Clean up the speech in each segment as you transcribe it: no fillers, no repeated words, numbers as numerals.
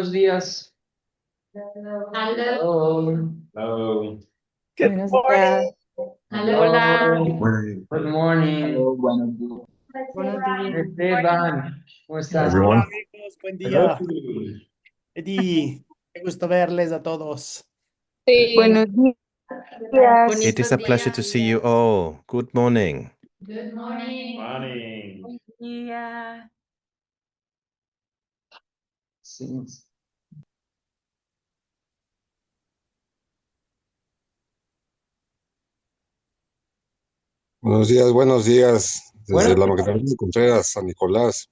buenos días. Hello. Hello. Buenos días. Hola, Good morning. Hello, buenos días. Buenos días. Esteban, ¿cómo estás? Hola Everyone. amigos, buen Hello. día. Eddie, qué gusto verles a todos. Buenos días. It is a pleasure to see you all. Good morning. Good morning. Buen día. Sí. Buenos días, desde Bueno, la Magdalena de Contreras, San Nicolás.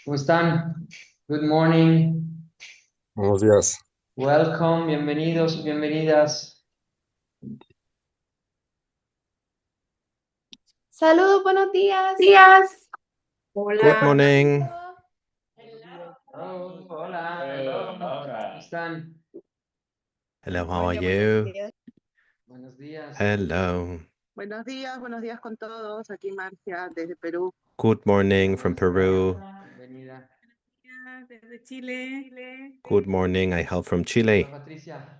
¿cómo están? Good morning. Buenos días. Welcome, bienvenidos, bienvenidas. Saludos, buenos días. Good morning. Hello. Hola. Hello. ¿Cómo están? Hello, how are you? Buenos días. Hello. Buenos días con todos. Aquí Marcia desde Perú. Good morning from Peru. Bienvenida. Desde Chile. Good morning, I hail from Chile. Hola, Patricia.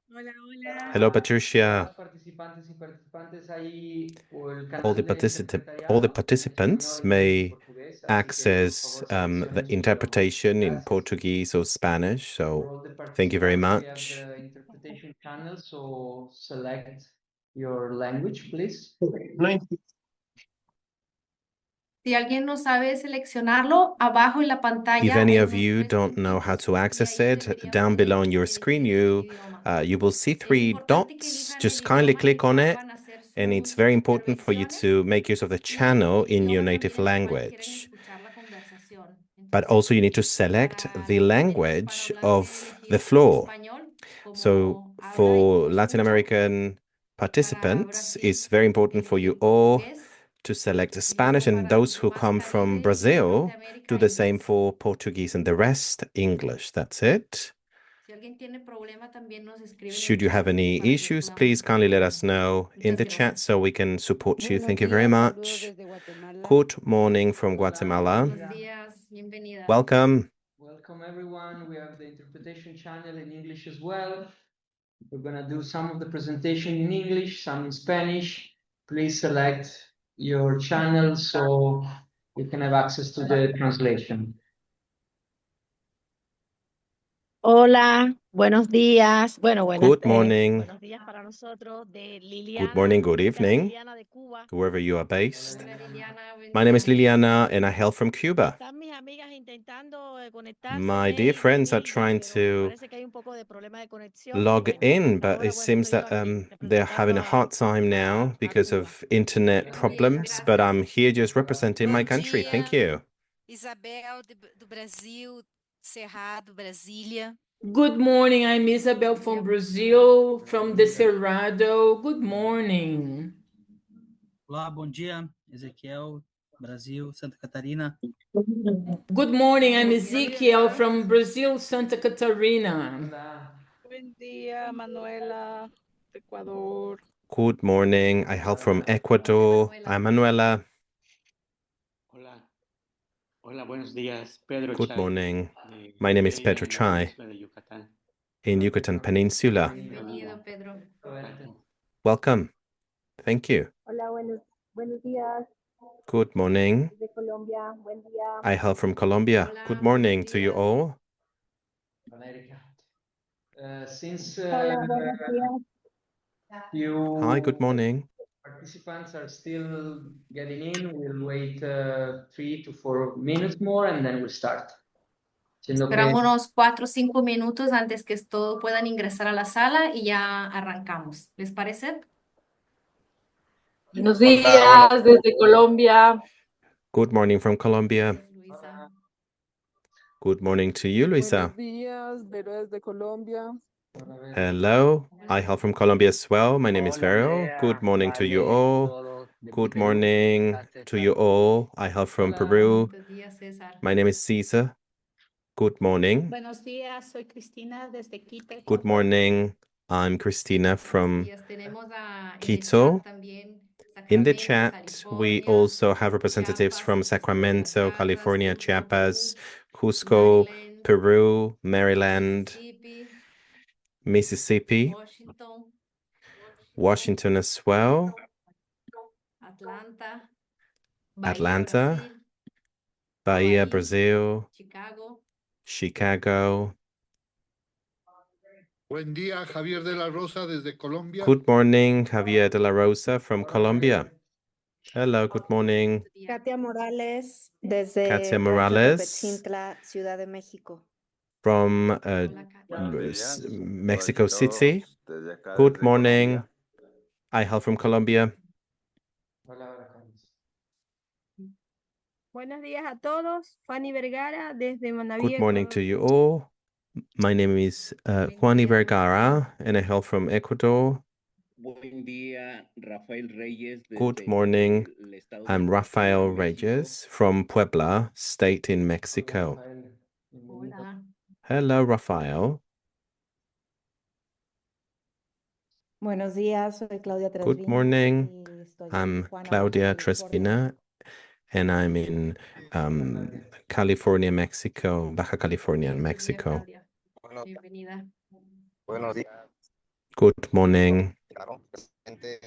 Hola. Hello, A Patricia. los participantes y participantes ahí o el All the canal del participants interpretariado en español, inglés y may portugués, así que por access favor the seleccione su idioma. interpretation in Gracias. Portuguese or Spanish. For So all the thank you very participants, we have much. the interpretation channel, so select your language, please. Si alguien no sabe seleccionarlo, abajo en la If pantalla any hay of unos you tres don't know how puntitos to y access ahí it, debería down below on poner your screen, elegir idioma. you will see Es three importante que dots. elijan el Just kindly idioma en el click on cual it, van a hacer and it's sus very important for you intervenciones to make use of the y channel el in your idioma native también en el cual quieren language. escuchar la conversación. But also you Entonces, need to select para the los panelistas language hispanohablantes of the elegir floor. español So como habla y for como Latin escucha. American Para participants, Brasil it's very important for you elegir all portugués to select y Spanish, luego and para those los who más come from Caribe y Brazil do Norteamérica the same inglés. for Portuguese, and the rest English. That's it. Si alguien tiene problema, también nos escribe en el Should you chat have any para que le issues, podamos please kindly let us ayudar. know in Muchas the chat gracias. so we can support you. Buenos Thank you very días, saludos much. desde Guatemala. Good morning from Hola, Guatemala. Buenos días, bienvenida. Welcome. Welcome everyone. We have the interpretation channel in English as well. We're gonna do some of the presentation in English, some in Spanish. Please select your channel so you can have access to the translation. Hola, buenos días. Good morning. Buenos días para nosotros de Good Liliana. morning, good Esta es evening, Liliana de Cuba. wherever you are based. Hola Liliana, buen My name día. is Liliana and I hail from Cuba. Están mis amigas intentando conectarse My dear y friends are venir, trying pero to parece que hay un poco de problema de conexión. Y log bueno, in, hasta but ahora, it bueno, seems estoy yo that aquí they're having representando a hard time now a because Cuba. of internet También, problems, but I'm gracias. here just representing my country. Thank you. Isabel do Brasil, Cerrado, Brasília. Good morning, I'm Isabel from Brazil, from the Cerrado. Good morning. Olá, bom dia. Ezequiel, Brasil, Santa Catarina. Good morning, I'm Ezekiel from Brazil, Santa Catarina. Hola. Buen día, Manuela, Ecuador. Good morning. I hail from Ecuador. I'm Manuela. Hola, hola, buenos días. Pedro Good Chay, morning. de My name is Mérida, Pedro en la Chai península de Yucatán. in Yucatan Peninsula. Bienvenido, Pedro. Welcome. Thank you. Hola, buenos días. Good morning. De Colombia, buen día. I hail from Colombia. Hola, Good morning buenos to you días. all. America. Since Hola, buenos días. Hi, good few morning. participants are still getting in, we'll wait 3 to 4 minutes more and then we'll start. Siendo que Esperamos unos 4 o 5 minutos antes que todos puedan ingresar a la sala y ya arrancamos. ¿Les parece? Buenos Hola. días desde Colombia. Good morning from Colombia. Gracias, Luisa. Good morning to you, Luisa. días, Vero desde Colombia. Hello. I hail from Colombia as well. My name is Vero. Good morning to you all. Good morning to you all. I hail from Peru. Buenos días, César. My name is Caesar. Good morning. Buenos días, soy Cristina desde Quito. Good morning. I'm Christina Buenos from días. Tenemos en el Quito. chat también In the Sacramento, chat, we California, also have representatives Chiapas, from el estado de Sacramento, Chiapas, California, Cusco, Perú, Chiapas, Cusco, Maryland, Peru, Maryland, Mississippi, Mississippi, Washington, Washington as well, Atlanta, Atlanta, Brasil, Bahia, Hawaii, Brazil, Chicago. Chicago. Buen día, Javier de la Rosa desde Colombia. Good morning, Javier de la Rosa from Colombia. Hello, good morning. Katia Morales desde Katia Rancho Morales Tepechintla, Ciudad de México. from Mexico City. Good morning. I hail from Colombia. Buenos días a todos. Fanny Vergara desde Manaví, Good morning Ecuador. to you all. My name is Juani Vergara and I hail from Ecuador. Buen día, Rafael Reyes Good desde morning. el estado de I'm Puebla, Rafael México. Reyes from Puebla, state in Mexico. Hola. Hello, Rafael. Buenos días, soy Claudia Good Trasvina morning. y estoy en I'm Tijuana, Baja Claudia California. Trespina and I'm in California, Mexico, Baja California, Mexico. Claudia. Bienvenida. Buenos días. Good morning. Claro, presente.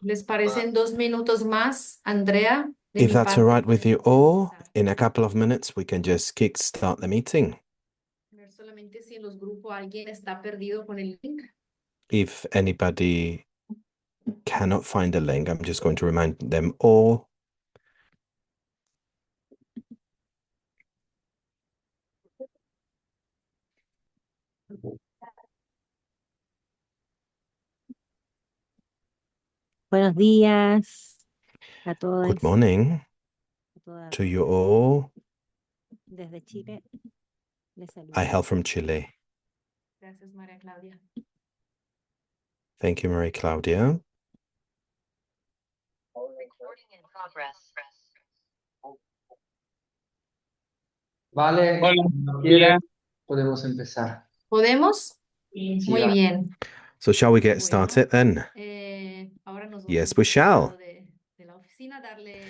¿Les parecen 2 minutos más, Andrea? De If mi that's all parte, right with you podemos all, empezar. in a couple of minutes, we can just kickstart the meeting. Ver solamente si en los grupos alguien está perdido con el link. If anybody cannot find the link, I'm just going to remind them all. Buenos días a todos. Good morning A todas. to you all. Desde Chile les saludo. I hail from Chile. Gracias, María Claudia. Thank you, Marie Claudia. Vale, cuando quieras, podemos empezar. ¿Podemos? Sí, Muy va. bien. So shall we get Bueno, started then? Ahora nos Yes, vamos we a este shall. lado de la oficina, darle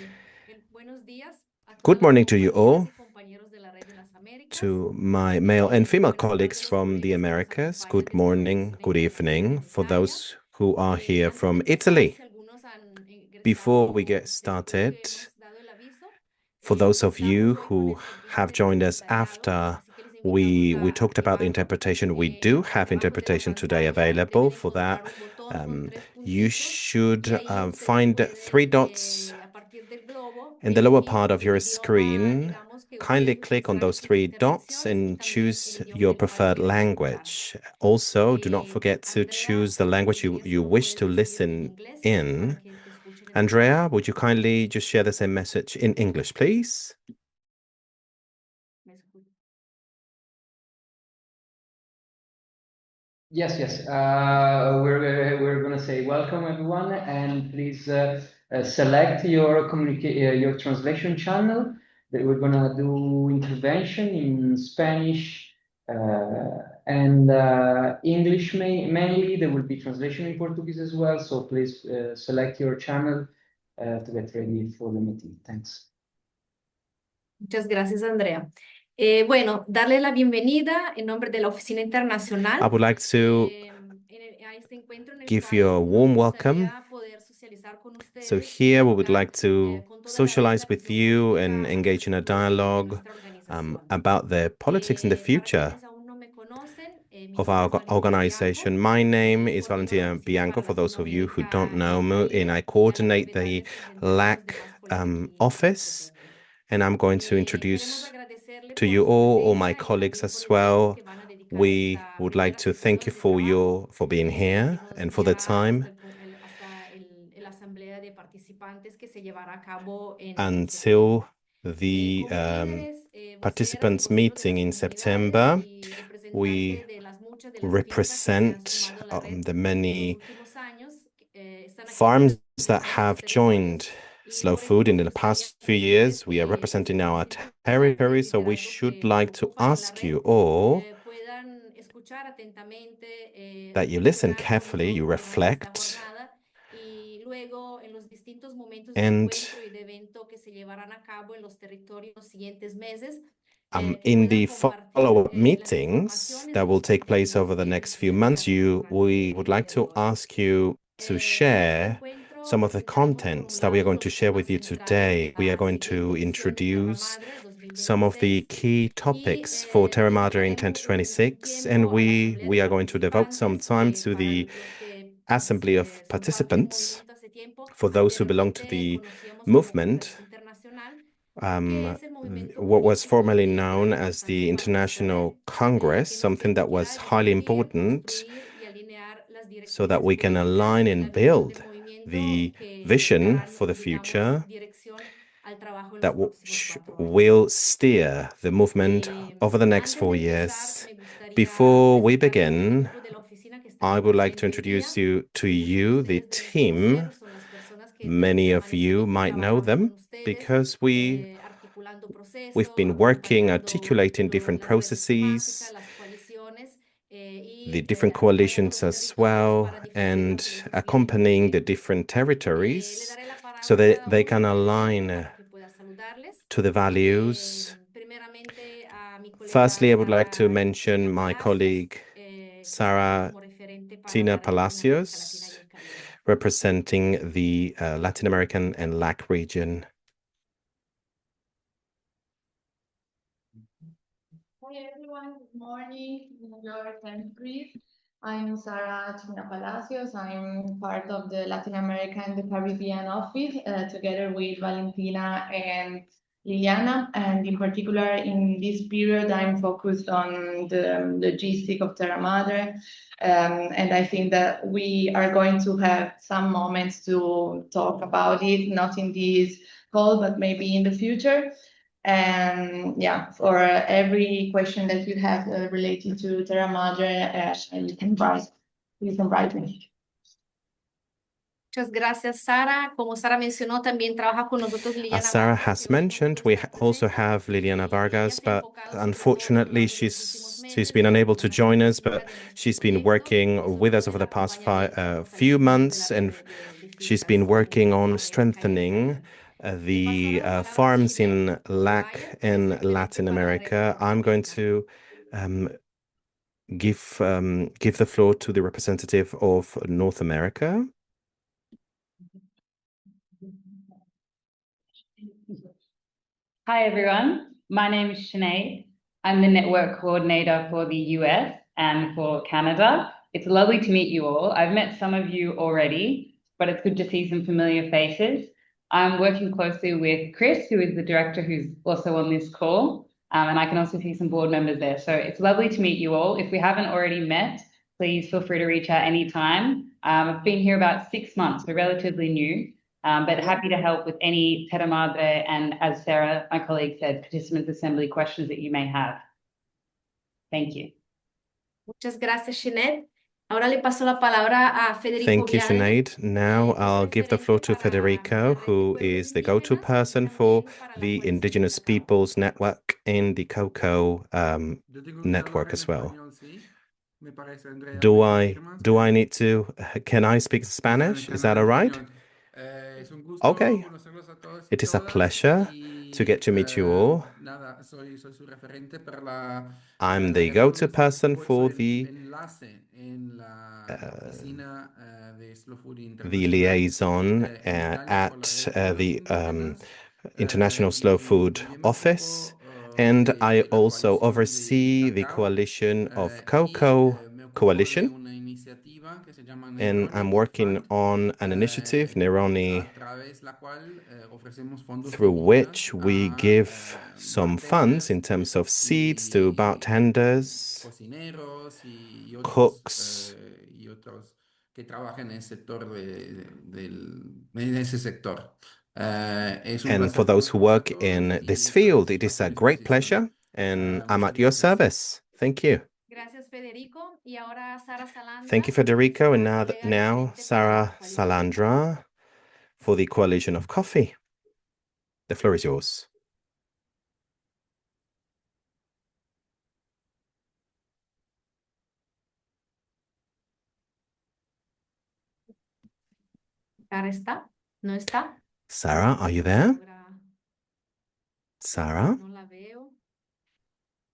buenos días a todas Good las morning to you all, compañeras y compañeros de la Red de las Américas. to my male and female Buenas colleagues tardes, from the colegas que nos Americas. acompañan Good desde la morning, oficina good evening internacional for en Italia. those who are here Antes de from empezar, Italy. si algunos han Before we get ingresado started, después que hemos dado el aviso, for those of you empezamos hoy con who el servicio have de joined us voluntariado, after así que les we invitamos a talked about the activarlo. interpretation, we do have Abajo de la interpretation today pantalla available. deben For that, encontrar un botón con 3 you puntitos should y ahí find ustedes 3 pueden, dots a partir del globo, in the lower elegir part of your el idioma, screen. digamos, que Kindly ustedes click on utilizarán en those sus 3 dots intervenciones y and también choose el idioma your en el cual preferred quieren escuchar. language. Also, do not forget to Andrea, choose the language si you eso wish puedes to decir en listen inglés in. para que te escuchen en Andrea, español. would you kindly just share the same message in English, please? ¿Me escuchas? Yes, yes. We're gonna say welcome everyone, and please select your your translation channel. That we're gonna do intervention in Spanish and English mainly. There will be translation in Portuguese as well. So please select your channel to get ready for the meeting. Thanks. Muchas gracias, Andrea. Bueno, darle la bienvenida en nombre de la Oficina Internacional I would like to a este encuentro en el give cual you a nos warm welcome. gustaría poder socializar con So ustedes y here we would dialogar like to con toda la red de socialize la with visión you política and hacia engage el in a futuro de dialogue nuestra organización. about the politics in the Para future quienes aún no me conocen, mi of nombre our es Valentina organization. Bianco, My name is coordino la Valentina Oficina Bianco, para for those of you who Latinoamérica don't know en me, and LAIE I y a la coordinate brevedad the les presentaré los LAC demás colegas y office, intérpretes. and I'm going to Queremos introduce agradecerle to por you su all my presencia y colleagues también por as el tiempo well. que van a dedicar a We esta would like primera to thank you sesión de trabajo for being que here nos and for the guiará time hasta la asamblea de participantes que se llevará a cabo en until septiembre. the Como líderes, voceras y participants voceros de meeting las in comunidades September. y We representante de las muchas de las fincas que se han represent sumado a la red the en los many últimos años, están aquí farms that representando sus have joined territorios y Slow por esto Food in nos the past gustaría few pedirles years. We are representing our es territory, importante so we liderazgo should que like to ocupan en la ask red you all puedan escuchar atentamente, that you listen reflexionar con carefully, you nosotros durante esta reflect, jornada y luego en los distintos momentos de And encuentro y de evento que se llevarán a cabo en los territorios los siguientes meses, que in the puedan compartir follow-up las meetings informaciones that de will los take place contenidos over the que next few se months, desarrollarán we en would el like to territorio. ask you to En este share some encuentro of the presentaremos por un contents that we are lado going to los share temas with you centrales de today. We are la going to siguiente edición de Terra introduce Madre some of the 2026 key y topics for Terra Madre in dedicaremos un 2026, and tiempo a la asamblea we de are going to devote some participantes time to para the los que assembly of son parte del participants movimiento hace tiempo. for those who belong to Anteriormente the conocíamos como movement, Congreso Internacional, que es el movimiento what was político formerly de gran known as importancia the para nuestra red, International Congress, que nos something that permitirá was highly discutir, important construir y alinear las so that directrices we can políticas align y la and visión del build movimiento the que vision darán, for the digamos, future dirección al trabajo en los that próximos 4 años. will steer the movement over the next Antes de 4 empezar, years. me gustaría Before we presentarles al begin, equipo de la oficina que está I aquí would like to presente hoy introduce día. you to Muchos de the ustedes deben team. conocer, son las personas que Many of you permanecen might know trabajando con them ustedes, because articulando we've procesos, been working, acompañando articulating different las redes temáticas, processes, las coaliciones the y different acompañando coalitions los as territorios well, para difundir la and filosofía del accompanying the movimiento. different Le territories daré la so palabra a that cada they uno can brevemente align para que pueda saludarles. to the values. Primeramente a mi colega Firstly, I would like to Sara mention Tina my Palacios, colleague que estará Sarah como referente para Tina la región América Latina y Palacios, el Caribe. representing the Latin American and LAC region. Hi everyone, good morning, New York and Greece. I'm Sara China Palacios. I'm part of the Latin America and the Caribbean office, together with Valentina and Liliana. And in particular, in this period, I'm focused on the logistic of Terra Madre. And I think that we are going to have some moments to talk about it, not in this call, but maybe in the future. And yeah, for every question that you have related to Terra Madre, you can write me. Muchas gracias, Sara. Como Sara mencionó, también trabaja con nosotros As Liliana Sarah Vargas, has que hoy no mentioned, pudo we estar also presente. have Liliana Ella Vargas, se ha but enfocado sobre todo unfortunately durante los últimos meses she's been unable como to una join us, científica but de nuestro she's been proyecto working with sobre us todo over el the past acompañamiento y few fortalecimiento de months, la red and de she's been fincas working en on América y el strengthening Caribe. Le paso the ahora la palabra a farms Jeanette in LAC que es and referente Latin para la America. región I'm going América. to give the floor to the representative of North America. Hi, everyone. My name is Sinead. I'm the network coordinator for the US and for Canada. It's lovely to meet you all. I've met some of you already, but it's good to see some familiar faces. I'm working closely with Chris, who is the director who's also on this call, and I can also see some board members there. So it's lovely to meet you all. If we haven't already met, please feel free to reach out anytime. I've been here about 6 months, so relatively new. But happy to help with any Terra Madre and, as Sarah, my colleague said, participants assembly questions that you may have. Thank you. Muchas gracias, Jeanette. Ahora le paso la palabra a Federico Thank you, Viale. Sinead. Now I'll give the floor to Federico, who is the go-to person for the Indigenous Peoples Network and the COCO network as well. Do I need to, can I speak Spanish? Is that all right? Okay. It is a pleasure to get to meet you all. I'm the go-to person for the liaison at the International Slow Food Office, and I also oversee the coalition of COCO Coalition, and I'm working on an initiative, Neroni, through which we give some funds in terms of seeds to bartenders, cooks, que trabaja en el sector en ese sector. and for those who work in this field. It is a great pleasure, and I'm at your service. Thank you. Gracias, Federico. Y ahora Sara Salandra. Thank you, Federico. And now Sarah Salandra for the Coalition of Coffee. The floor is yours. Sara está? ¿No está? Sarah, are you there? Ahora Sarah? no la veo.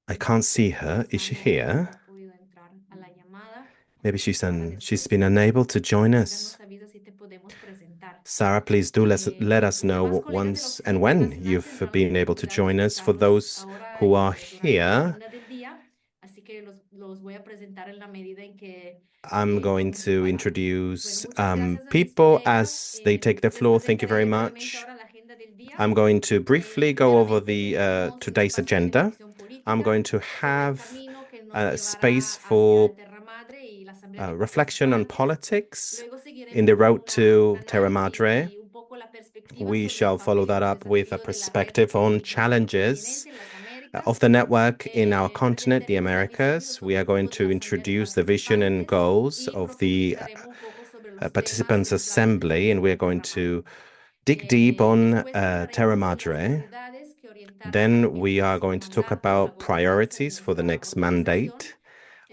I can't see her. Is she here? No ha podido entrar a la llamada. Maybe she's been unable to join Venga, us. nos avisa si te podemos presentar. Sarah, please do let us know once and when you've been able to join us. For those who are here, Agenda del día, así que los voy a presentar en la medida en que I'm going vamos to separando. introduce Bueno, muchas gracias a mis people colegas. as they take the floor. Thank you very Brevemente much. ahora la agenda del día. I'm going to briefly go over the Tenemos un today's espacio de agenda. reflexión I'm política going to sobre el have camino que nos a llevará space hacia for el Terra Madre y la Asamblea de reflection on Participantes. politics Luego in the seguiremos con road to un Terra análisis Madre. y un poco la perspectiva We sobre el shall follow papel y that los up with a desafíos de la red perspective on en nuestro challenges continente, en las Américas. of the network in our continent, the Presentaremos la visión y Americas. los We are going objetivos de to la Asamblea de introduce the vision and Participantes goals y of the profundizaremos un poco sobre los Participants temas centrales del Assembly, and we're Consejo going Terra to Madre. dig deep on Después Terra entraremos en las Madre. prioridades que orientarán Then el we are próximo going to talk mandato de la about priorities gobernanza de for the nuestra next organización. mandate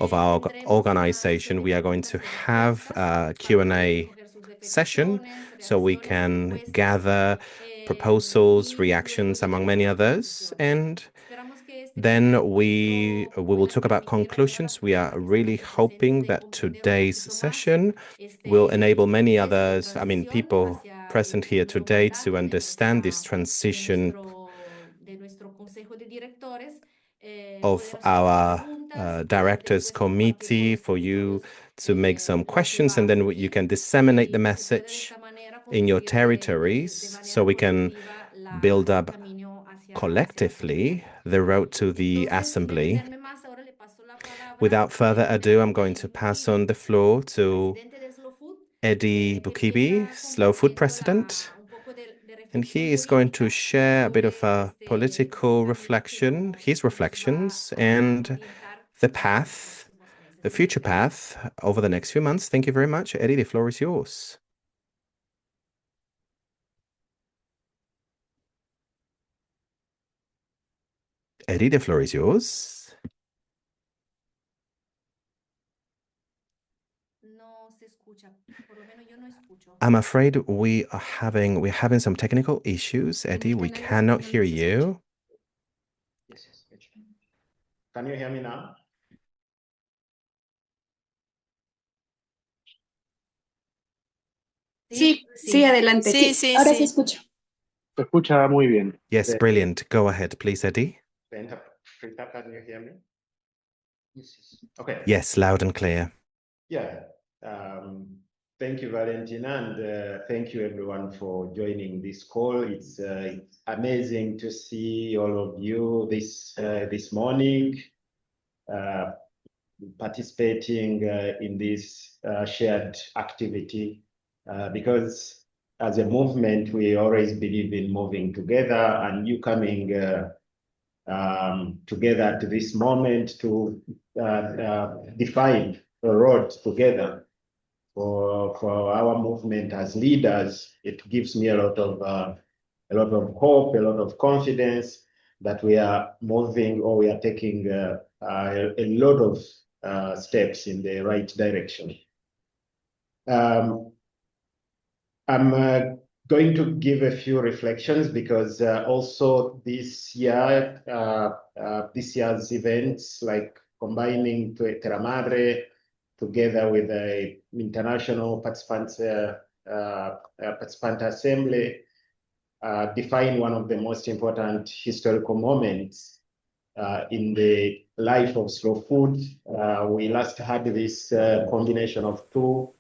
of our Tendremos una organization. sesión We de are going to preguntas y have respuestas a para poder Q&A recoger sus session reflexiones, so we reacciones, can propuestas, gather proposals, y reactions, luego among llegaremos many a others. conclusiones. And Esperamos que este then primer we encuentro will pueda talk about permitir a todas las conclusions. We are personas que están really aquí presentes hoping de that comprender un today's poquito más session will enable many others, people hacia present here nuestro today mandato, to understand this transition de nuestro consejo de directores. of Pueden hacer las our preguntas, directors después compartir committee con los for you territorios to make some lo que questions, va a and then you surgir can disseminate the y se puede de message esta manera in your construir de territories so manera we can colectiva build el up camino hacia la collectively the road to the Entonces, sin assembly. extenderme más, ahora le paso la palabra Without further ado, I'm going to pass on the floor to presidente de Slow Food, Eddie que Bukibi, empieza Slow Food compartiendo President, un poco de and reflexión he is going to política share a bit of sobre a political reflection, his reflections, and the path, the future path over the next few months. Thank you very much. Eddie, the floor is yours. Eddie, the floor is yours. No se escucha, por lo menos yo no escucho. I'm afraid we're having some technical issues. Eddie, we cannot hear you. Can you hear me now? Sí, sí, adelante. Sí, Sí, sí, ahora se sí. escucha. Se escucha muy bien. Yes, brilliant. Go ahead, please, Eddie. The interpreter, can you hear me? Yes. Okay. Yes, loud and clear. Yeah. Thank you, Valentina, and thank you everyone for joining this call. It's amazing to see all of you this morning participating in this shared activity because as a movement, we always believe in moving together, and you coming together at this moment to define a road together for our movement as leaders. It gives me a lot of hope, a lot of confidence that we are moving, or we are taking a lot of steps in the right direction. I'm going to give a few reflections because also this year, this year's events, like combining Terra Madre together with the international participant assembly, define one of the most important historical moments in the life of Slow Food. We last had this combination of two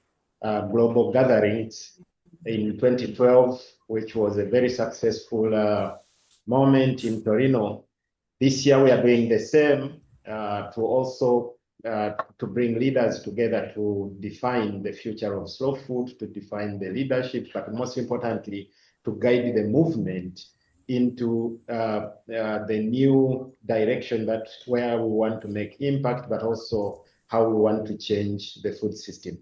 global gatherings in 2012, which was a very successful moment in Torino. This year we are doing the same to also to bring leaders together to define the future of Slow Food, to define the leadership, but most importantly, to guide the movement into the new direction that where we want to make impact, but also how we want to change the food system.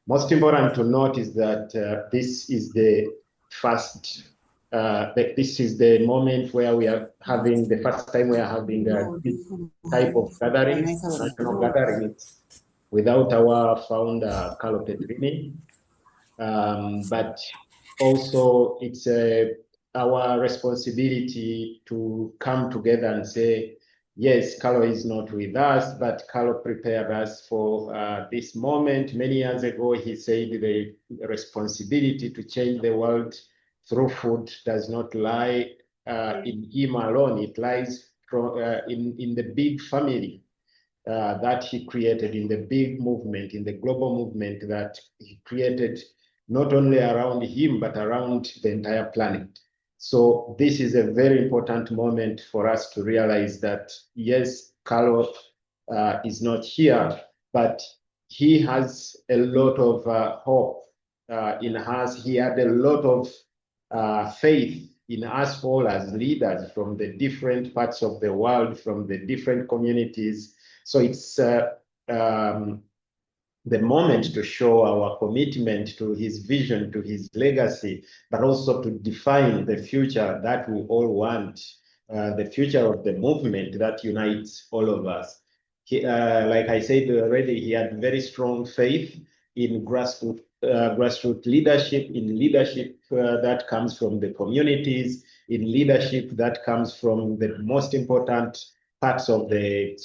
Most important to note is that this is the first, this is the moment where we are having, the first time we are having this type of gathering, national gathering, without our founder, Carlo Petrini. but also it's our responsibility to come together and say, yes, Carlo is not with us, but Carlo prepared us for this moment. Many years ago, he said the responsibility to change the world through food does not lie in him alone. It lies in the big family that he created, in the big movement, in the global movement that he created, not only around him, but around the entire planet. So this is a very important moment for us to realize that, yes, Carlo is not here, but he has a lot of hope in us. He had a lot of faith in us all as leaders from the different parts of the world, from the different communities. So it's the moment to show our commitment to his vision, to his legacy, but also to define the future that we all want, the future of the movement that unites all of us. Like I said already, he had very strong faith in grassroots leadership, in leadership that comes from the communities, in leadership that comes from the most important parts of the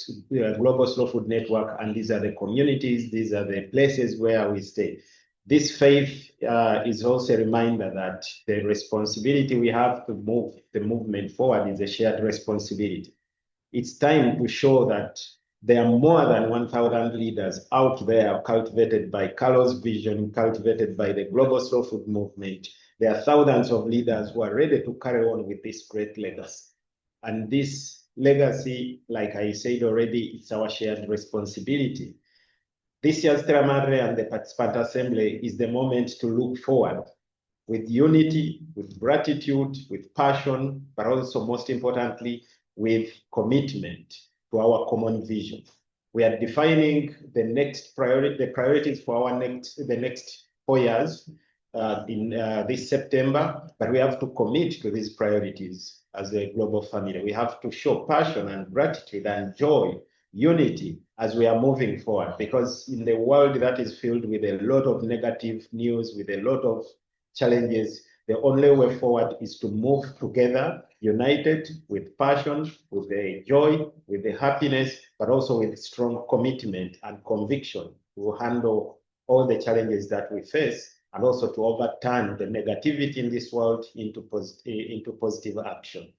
global slow food network, and these are the communities, these are the places where we stay. This faith is also a reminder that the responsibility we have to move the movement forward is a shared responsibility. It's time to show that there are more than 1,000 leaders out there cultivated by Carlo's vision, cultivated by the global slow food movement. There are thousands of leaders who are ready to carry on with this great legacy. And this legacy, like I said already, it's our shared responsibility. This year's Terra Madre and the Participant Assembly is the moment to look forward with unity, with gratitude, with passion, but also most importantly, with commitment to our common vision. We are defining the next priority, the priorities for the next 4 years in this September, but we have to commit to these priorities as a global family. We have to show passion and gratitude and joy, unity as we are moving forward, because in the world that is filled with a lot of negative news, with a lot of challenges, the only way forward is to move together, united, with passion, with the joy, with the happiness, but also with strong commitment and conviction to handle all the challenges that we face, and also to overturn the negativity in this world into positive action.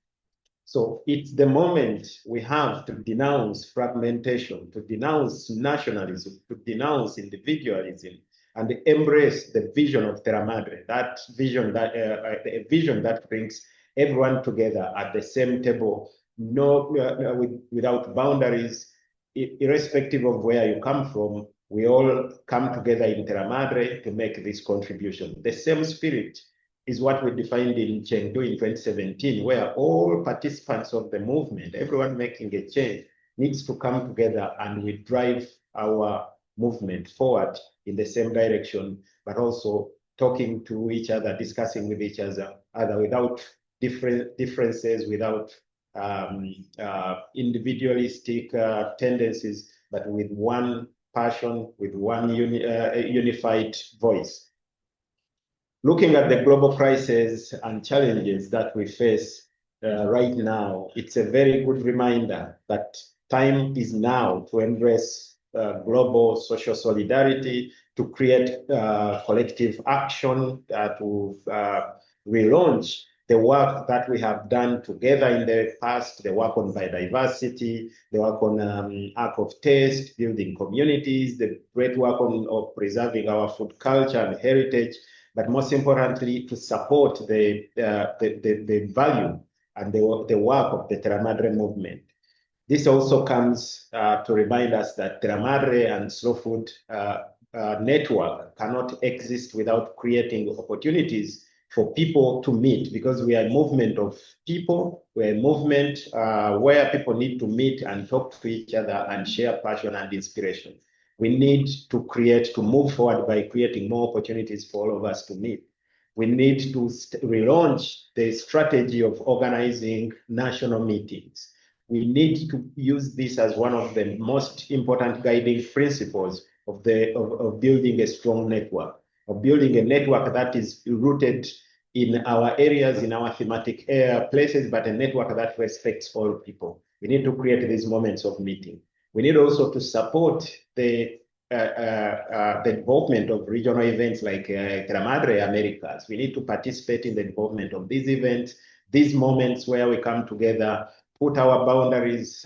So it's the moment we have to denounce fragmentation, to denounce nationalism, to denounce individualism, and embrace the vision of Terra Madre, that vision that a vision that brings everyone together at the same table, without boundaries, irrespective of where you come from. We all come together in Terra Madre to make this contribution. The same spirit is what we defined in Chengdu in 2017, where all participants of the movement, everyone making a change, needs to come together, and we drive our movement forward in the same direction, but also talking to each other, discussing with each other without differences, without individualistic tendencies, but with one passion, with one unified voice. Looking at the global crises and challenges that we face right now, it's a very good reminder that time is now to embrace global social solidarity, to create collective action, to relaunch the work that we have done together in the past, the work on biodiversity, the work on Arc of Taste, building communities, the great work of preserving our food culture and heritage, but most importantly, to support the value and the work of the Terra Madre movement. This also comes to remind us that Terra Madre and Slow Food Network cannot exist without creating opportunities for people to meet, because we are a movement of people, we're a movement where people need to meet and talk to each other and share passion and inspiration. We need to move forward by creating more opportunities for all of us to meet. We need to relaunch the strategy of organizing national meetings. We need to use this as one of the most important guiding principles of building a strong network. of building a network that is rooted in our areas, in our thematic places, but a network that respects all people. We need to create these moments of meeting. We need also to support the development of regional events like Terra Madre Americas. We need to participate in the development of these events, these moments where we come together, put our boundaries,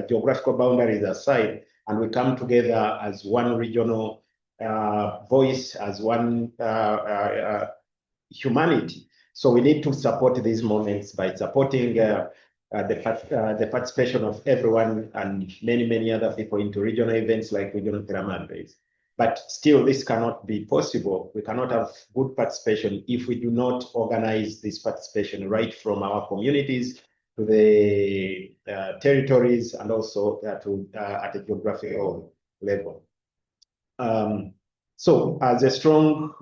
geographical boundaries aside, and we come together as one regional voice, as one humanity. So we need to support these moments by supporting the participation of everyone and many, many other people into regional events like regional Terra Madres. But still, this cannot be possible. We cannot have good participation if we do not organize this participation right from our communities to the territories and also at a geographical level. So as a strong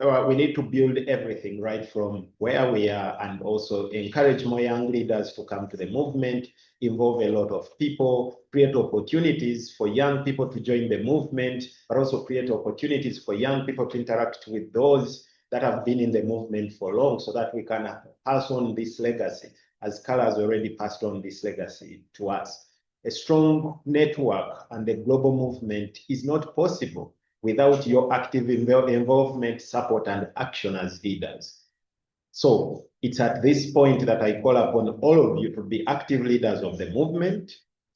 we need to build everything right from where we are and also encourage more young leaders to come to the movement, involve a lot of people, create opportunities for young people to join the movement, but also create opportunities for young people to interact with those that have been in the movement for long so that we can pass on this legacy, as Carla has already passed on this legacy to us. A strong network and the global movement is not possible without your active involvement, support, and action as leaders. So it's at this point that I call upon all of you to be active leaders of the movement.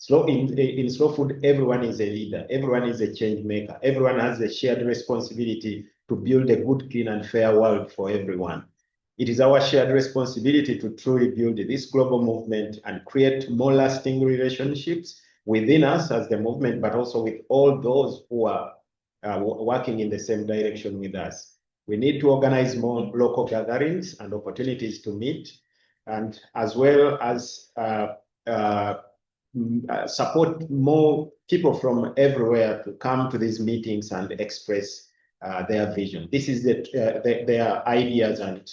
In Slow Food, everyone is a leader, everyone is a change maker, everyone has a shared responsibility to build a good, clean, and fair world for everyone. It is our shared responsibility to truly build this global movement and create more lasting relationships within us as the movement, but also with all those who are working in the same direction with us. We need to organize more local gatherings and opportunities to meet, and as well as support more people from everywhere to come to these meetings and express their vision. This is their ideas and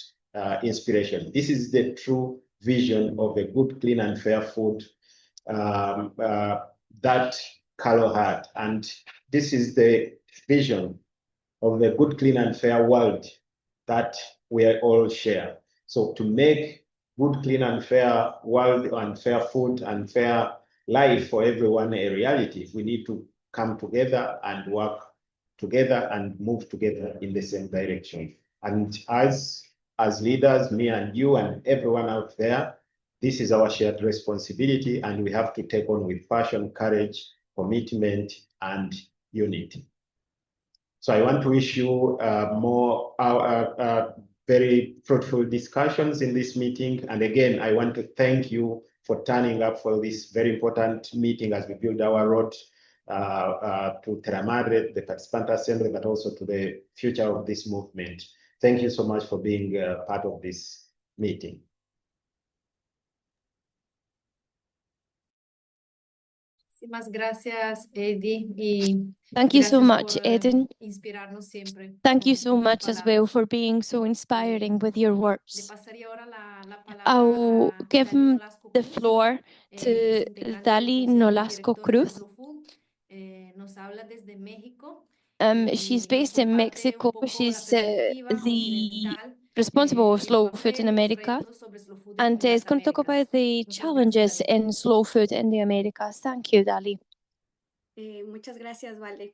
inspiration. This is the true vision of a good, clean, and fair food that Carlo had, and this is the vision of the good, clean, and fair world that we all share. So to make good, clean, and fair world and fair food and fair life for everyone a reality, we need to come together and work together and move together in the same direction. And as leaders, me and you and everyone out there, this is our shared responsibility, and we have to take on with passion, courage, commitment, and unity. So I want to wish you more very fruitful discussions in this meeting. And again, I want to thank you for turning up for this very important meeting as we build our road to Terra Madre, the Participant Assembly, but also to the future of this movement. Thank you so much for being part of this meeting. Muchísimas gracias, Eddie. Y Thank you so gracias much, por Eden. inspirarnos siempre Thank you con so tus much as well palabras. for being so inspiring with your Le words. pasaría ahora la palabra I'll a give Dali Nolasco the Cruz. floor Es to integrante del Dali Consejo de Nolasco Directores de Cruz. Slow Food. Nos habla desde México She's y nos based in comparte un Mexico. poco la She's perspectiva the continental, responsible of el slow food papel in y los America, retos sobre slow food and en is las going to talk Américas. about the Muchas gracias, challenges Dali. in slow food in the Americas. Thank you, Dali. Muchas gracias, Vale.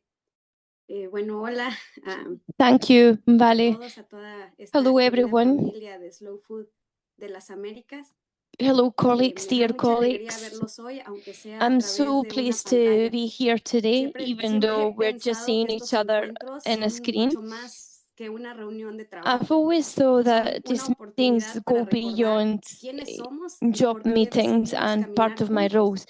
Bueno, hola Thank you, a Vale. todos, a toda esta Hello, querida everyone. familia de Slow Food de las Américas. Hello, colleagues, Me da dear mucha alegría colleagues. verlos hoy, aunque sea a I'm través so de una pleased to pantalla. be here today, even Siempre though he we're just pensado seeing que each estos other encuentros in a son screen. mucho más que una reunión de I've trabajo. always thought Son that una these meetings oportunidad go para recordar beyond quiénes somos y job por qué meetings decidimos and part caminar of my juntos. roles.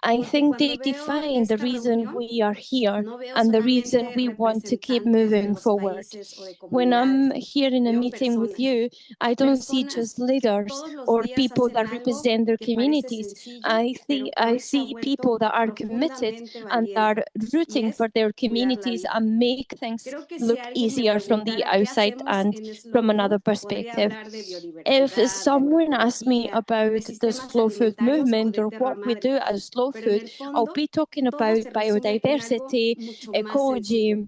I Porque think they cuando veo define the esta reason reunión, we are here no veo and the reason solamente we want to keep representantes de moving los forward. países o de When I'm comunidades. here in a Veo meeting with personas. you, I don't see Personas just que leaders todos los or días people hacen that algo represent their que parece communities. sencillo, pero que I hoy se ha see people vuelto that are committed profundamente and valiente. are Y rooting es for their cuidar la communities vida. and make things Creo que si look alguien me easier from the preguntara qué outside hacemos and en Slow from another Food, podría perspective. hablar de If biodiversidad, de someone asks me agroecología, about de the sistemas slow food alimentarios o movement de or Terra what we Madre. do as slow Pero en food, el I'll fondo, be talking todo about se resume en algo biodiversity, mucho más ecology, sencillo.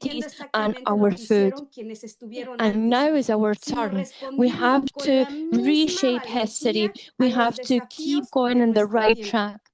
communities and our food. And now is our turn. We have to reshape history. We have to keep going on the right track.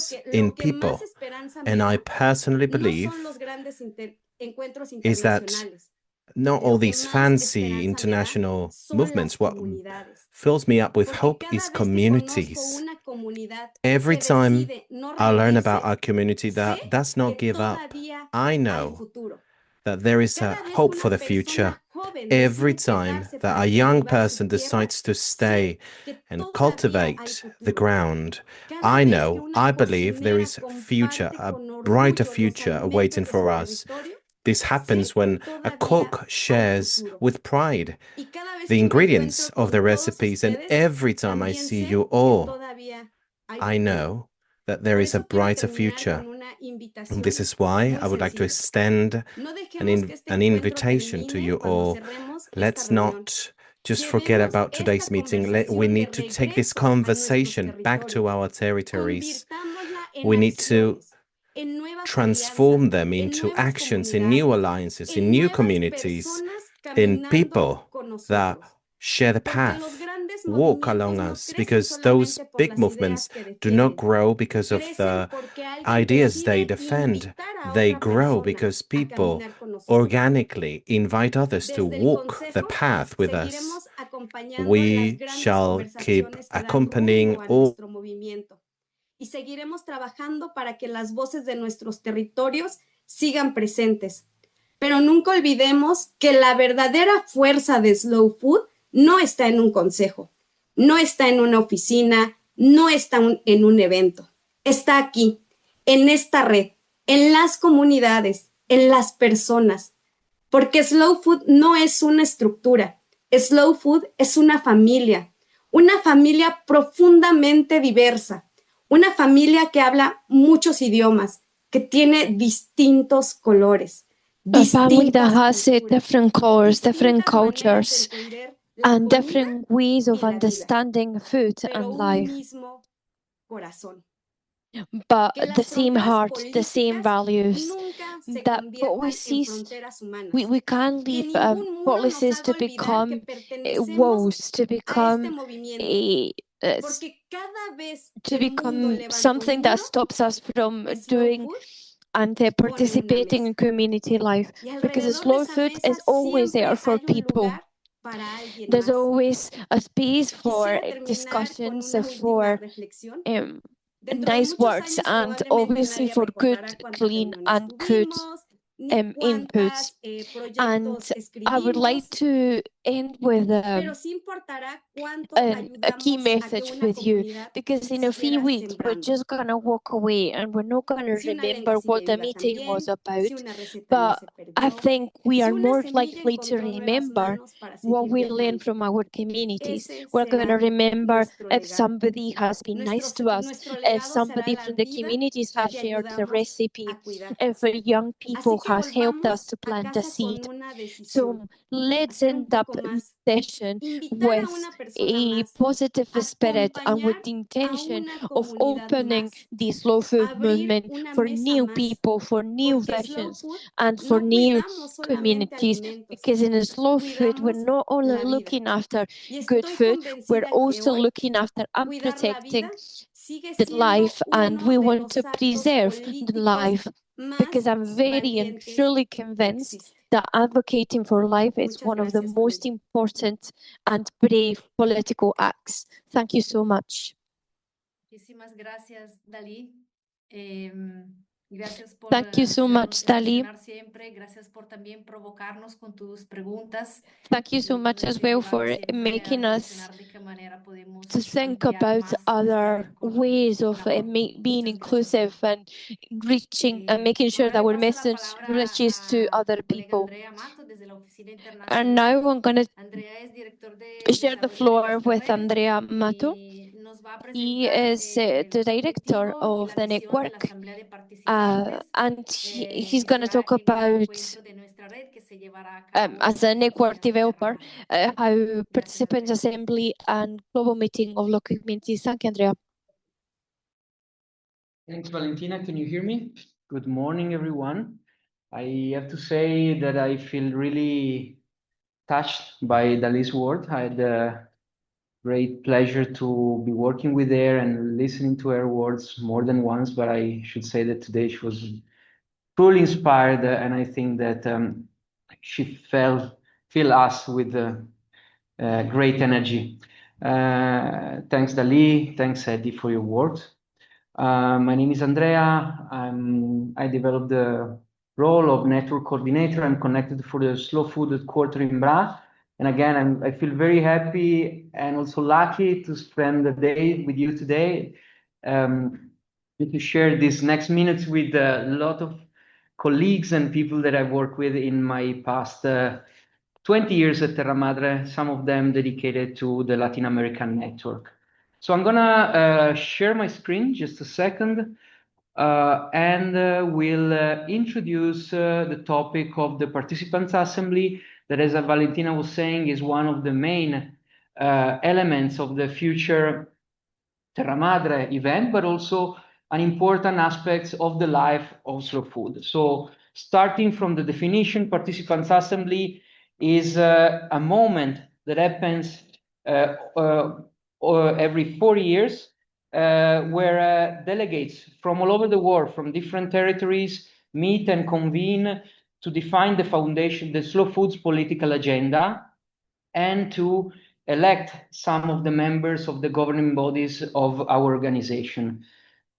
is in people. And I personally believe is that not all these fancy international movements. What fills me up with hope is communities. Every time I learn about our community that does not give up, I know that there is a hope for the future. Every time that a young person decides to stay and cultivate the ground, I know, I believe there is future, a brighter future awaiting for us. This happens when a cook shares with pride the ingredients of the recipes, and every time I see you all, I know that there is a brighter future. And this is why I would like to extend an invitation to you all. Let's not just forget about today's meeting. We need to take this conversation back to our territories. We need to transform them into actions, in new alliances, in new communities, in people that share the path, walk along us, because those big movements do not grow because of the ideas they defend. They grow because people organically invite others to walk the path with us. We shall keep accompanying all y seguiremos trabajando para que las voces de nuestros territorios sigan presentes. Pero nunca olvidemos que la verdadera fuerza de Slow Food no está en un consejo, no está en una oficina, no está en un evento. Está aquí, en esta red, en las comunidades, en las personas. Porque Slow Food no es una estructura. Slow Food es una familia profundamente diversa. Una familia que habla muchos idiomas, que tiene distintos colores. A family that has different colors, different cultures, and different ways of understanding food and life. But the same heart, the same values. That policies, we can't leave policies to become walls, to become something that stops us from doing and participating in community life, because slow food is always there for people. There's always a space for discussions, for nice words, and obviously for good, clean, and good inputs. And I would like to end with a key message with you, because in a few weeks we're just gonna walk away and we're not gonna remember what the meeting was about, but I think we are more likely to remember what we learned from our communities. We're gonna remember if somebody has been nice to us, if somebody from the communities has shared the recipe, if young people has helped us to plant a seed. So let's end up session with a positive spirit and with the intention of opening the slow food movement for new people, for new visions, and for new communities. Because in a slow food, we're not only looking after good food, we're also looking after and protecting the life, and we want to preserve the life, because I'm very and truly convinced that advocating for life is one of the most important and brave political acts. Thank you so much. Muchísimas gracias, Dalí. Gracias por Thank you so much, Dali. siempre. Gracias por también provocarnos con tus preguntas. Thank you so much as well for making us to think about other ways of being inclusive and reaching and making sure that our message reaches to other people. And now I'm going to share the floor with Andrea Mato. He is the director of the network, and he's going to talk about, as a network developer, how participants assembly and global meeting of local communities. Thank you, Andrea. Thanks, Valentina. Can you hear me? Good morning, everyone. I have to say that I feel really touched by Dali's word. I had a great pleasure to be working with her and listening to her words more than once, but I should say that today she was truly inspired, and I think that she filled us with great energy. Thanks, Dali. Thanks, Eddie, for your words. My name is Andrea. I developed the role of network coordinator. I'm connected for the Slow Food Headquarters in Bra. And again, I feel very happy and also lucky to spend the day with you today, to share these next minutes with a lot of colleagues and people that I've worked with in my past 20 years at Terra Madre, some of them dedicated to the Latin American network. So I'm gonna share my screen just a second, and we'll introduce the topic of the Participants Assembly that, as Valentina was saying, is one of the main elements of the future Terra Madre event, but also an important aspect of the life of slow food. So starting from the definition, Participants Assembly is a moment that happens every 4 years, where delegates from all over the world, from different territories, meet and convene to define the foundation, the slow foods political agenda, and to elect some of the members of the governing bodies of our organization.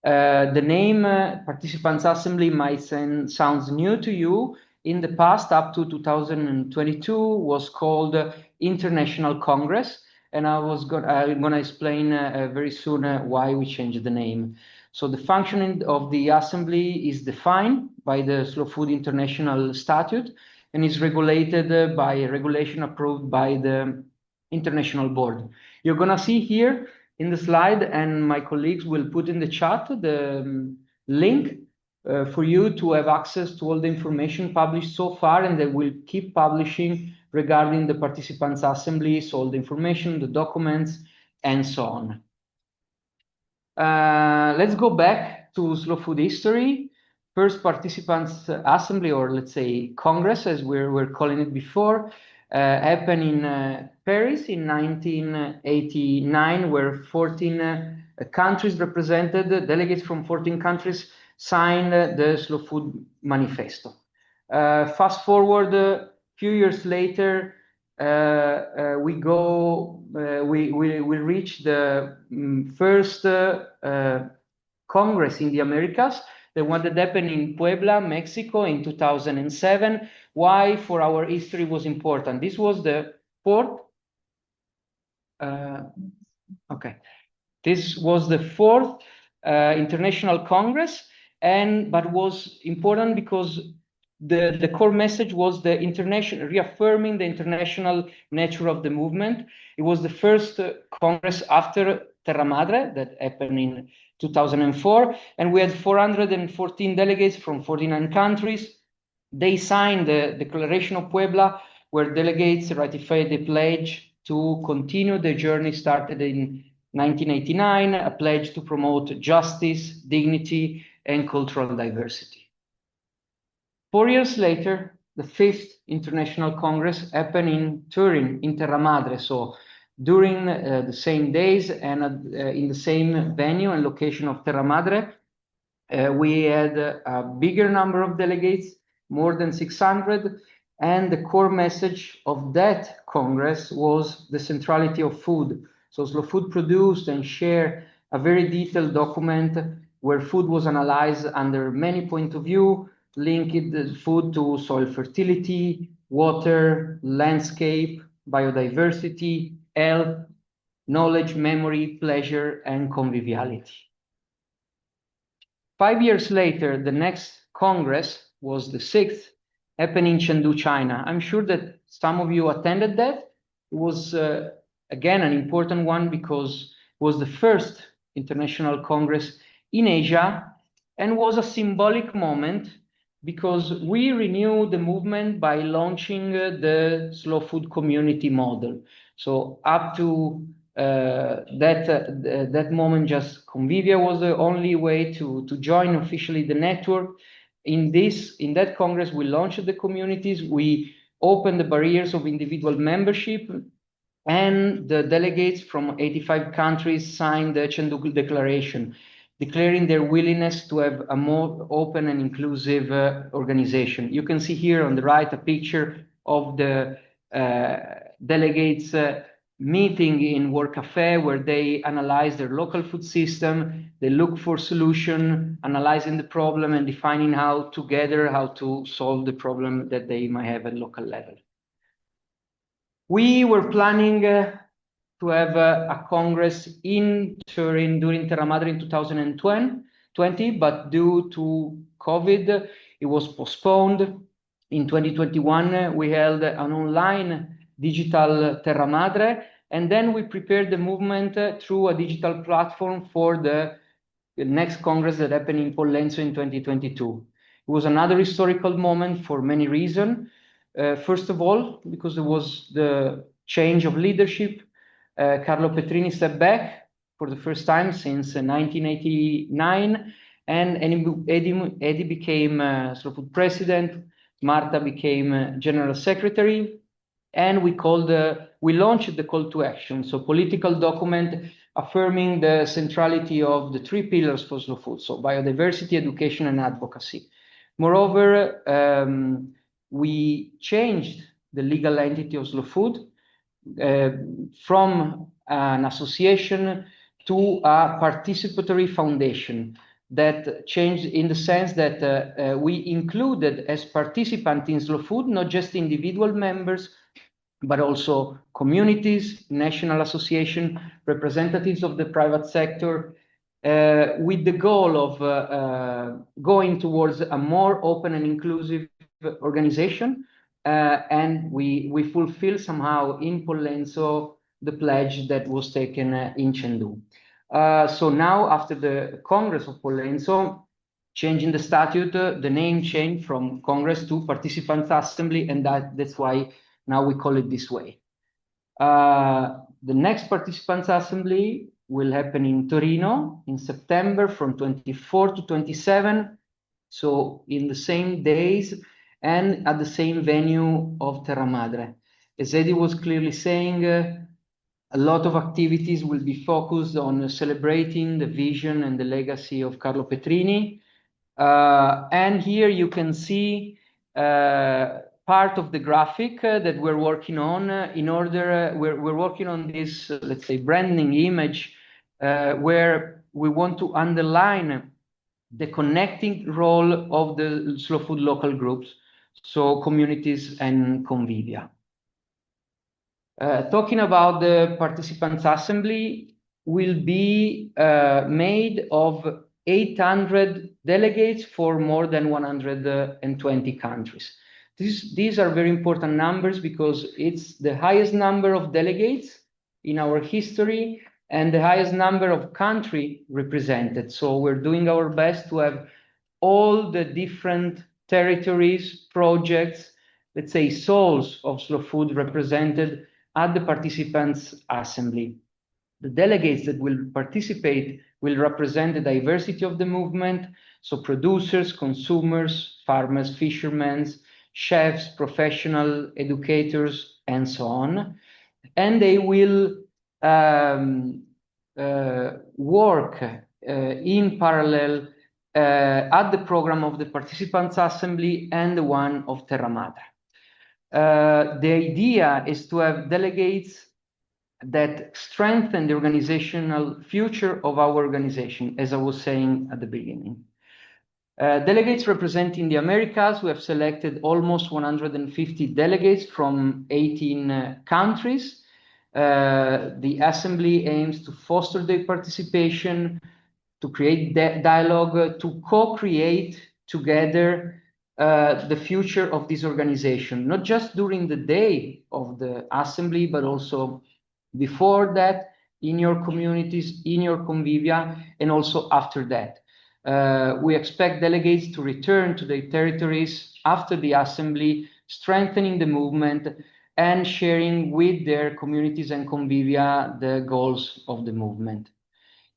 The name Participants Assembly might sounds new to you. In the past, up to 2022, was called International Congress, and I'm gonna explain very soon why we changed the name. So the functioning of the assembly is defined by the Slow Food International Statute and is regulated by a regulation approved by the International Board. You're gonna see here in the slide, and my colleagues will put in the chat the link for you to have access to all the information published so far, and they will keep publishing regarding the Participants Assembly, so all the information, the documents, and so on. Let's go back to slow food history. First Participants Assembly, or let's say Congress, as we're calling it before, happened in Paris in 1989, where 14 countries represented, delegates from 14 countries signed the Slow Food Manifesto. Fast forward a few years later, we reach the first Congress in the Americas, the one that happened in Puebla, Mexico in 2007. Why for our history was important? This was the fourth, this was the fourth International Congress, but was important because the core message was the international, reaffirming the international nature of the movement. It was the first Congress after Terra Madre that happened in 2004, and we had 414 delegates from 49 countries. They signed the Declaration of Puebla, where delegates ratified the pledge to continue the journey started in 1989, a pledge to promote justice, dignity, and cultural diversity. 4 years later, the fifth International Congress happened in Turin, in Terra Madre. So during the same days and in the same venue and location of Terra Madre, we had a bigger number of delegates, more than 600, and the core message of that Congress was the centrality of food. So Slow Food produced and shared a very detailed document where food was analyzed under many points of view, linked the food to soil fertility, water, landscape, biodiversity, health, knowledge, memory, pleasure, and conviviality. 5 years later, the next Congress was the sixth, happened in Chengdu, China. I'm sure that some of you attended that. It was, again, an important one because it was the first International Congress in Asia and was a symbolic moment because we renewed the movement by launching the slow food community model. So up to that moment, just Convivia was the only way to join officially the network. In that Congress, we launched the communities, we opened the barriers of individual membership, and the delegates from 85 countries signed the Chengdu Declaration, declaring their willingness to have a more open and inclusive organization. You can see here on the right a picture of the delegates meeting in Work Cafe where they analyze their local food system, they look for solution, analyzing the problem and defining how to solve the problem that they might have at local level. We were planning to have a Congress in Turin during Terra Madre in 2020, but due to COVID, it was postponed. In 2021, we held an online digital Terra Madre, and then we prepared the movement through a digital platform for the next Congress that happened in Pollenzo in 2022. It was another historical moment for many reasons. First of all, because there was the change of leadership. Carlo Petrini stepped back for the first time since 1989, and Eddie became Slow Food president. Marta became general secretary, and we launched the call to action, so political document affirming the centrality of the three pillars for slow food, so biodiversity, education, and advocacy. Moreover, we changed the legal entity of slow food from an association to a participatory foundation. That changed in the sense that we included as participants in slow food not just individual members, but also communities, national association, representatives of the private sector, with the goal of going towards a more open and inclusive organization. And we fulfill somehow in Pollenzo the pledge that was taken in Chengdu. So now, after the Congress of Pollenzo, changing the statute, the name changed from Congress to Participants Assembly, and that's why now we call it this way. The next Participants Assembly will happen in Torino in September from 24 to 27, so in the same days and at the same venue of Terra Madre. As Eddie was clearly saying, a lot of activities will be focused on celebrating the vision and the legacy of Carlo Petrini. And here you can see part of the graphic that we're working on. We're working on this, let's say, branding image where we want to underline the connecting role of the slow food local groups, so communities and convivia. Talking about the Participants Assembly, will be made of 800 delegates for more than 120 countries. These are very important numbers because it's the highest number of delegates in our history and the highest number of countries represented. So we're doing our best to have all the different territories, projects, let's say souls of slow food represented at the Participants Assembly. The delegates that will participate will represent the diversity of the movement, so producers, consumers, farmers, fishermen, chefs, professional educators, and so on. And they will work in parallel at the program of the Participants Assembly and the one of Terra Madre. The idea is to have delegates that strengthen the organizational future of our organization, as I was saying at the beginning. Delegates representing the Americas, we have selected almost 150 delegates from 18 countries. The Assembly aims to foster their participation, to create dialogue, to co-create together the future of this organization, not just during the day of the Assembly, but also before that, in your communities, in your convivia, and also after that. We expect delegates to return to their territories after the Assembly, strengthening the movement and sharing with their communities and convivia the goals of the movement.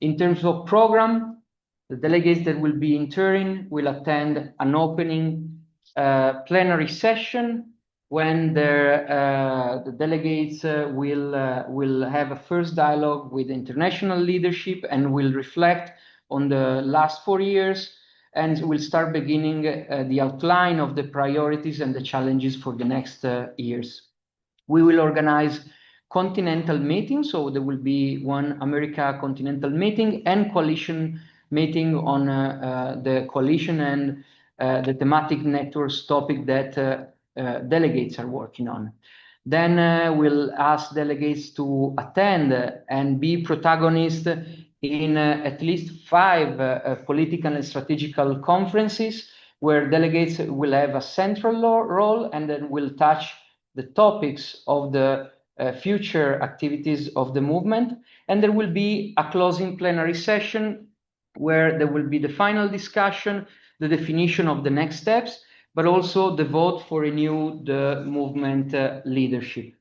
In terms of program, the delegates that will be in Turin will attend an opening plenary session when the delegates will have a first dialogue with international leadership and will reflect on the last 4 years, and will start beginning the outline of the priorities and the challenges for the next years. We will organize continental meeting. So there will be one America continental meeting and coalition meeting on the coalition and the thematic networks topic that delegates are working on. Then we'll ask delegates to attend and be protagonists in at least 5 political and strategical conferences where delegates will have a central role and then will touch the topics of the future activities of the movement. And there will be a closing plenary session where there will be the final discussion, the definition of the next steps, but also the vote for renew the movement leadership.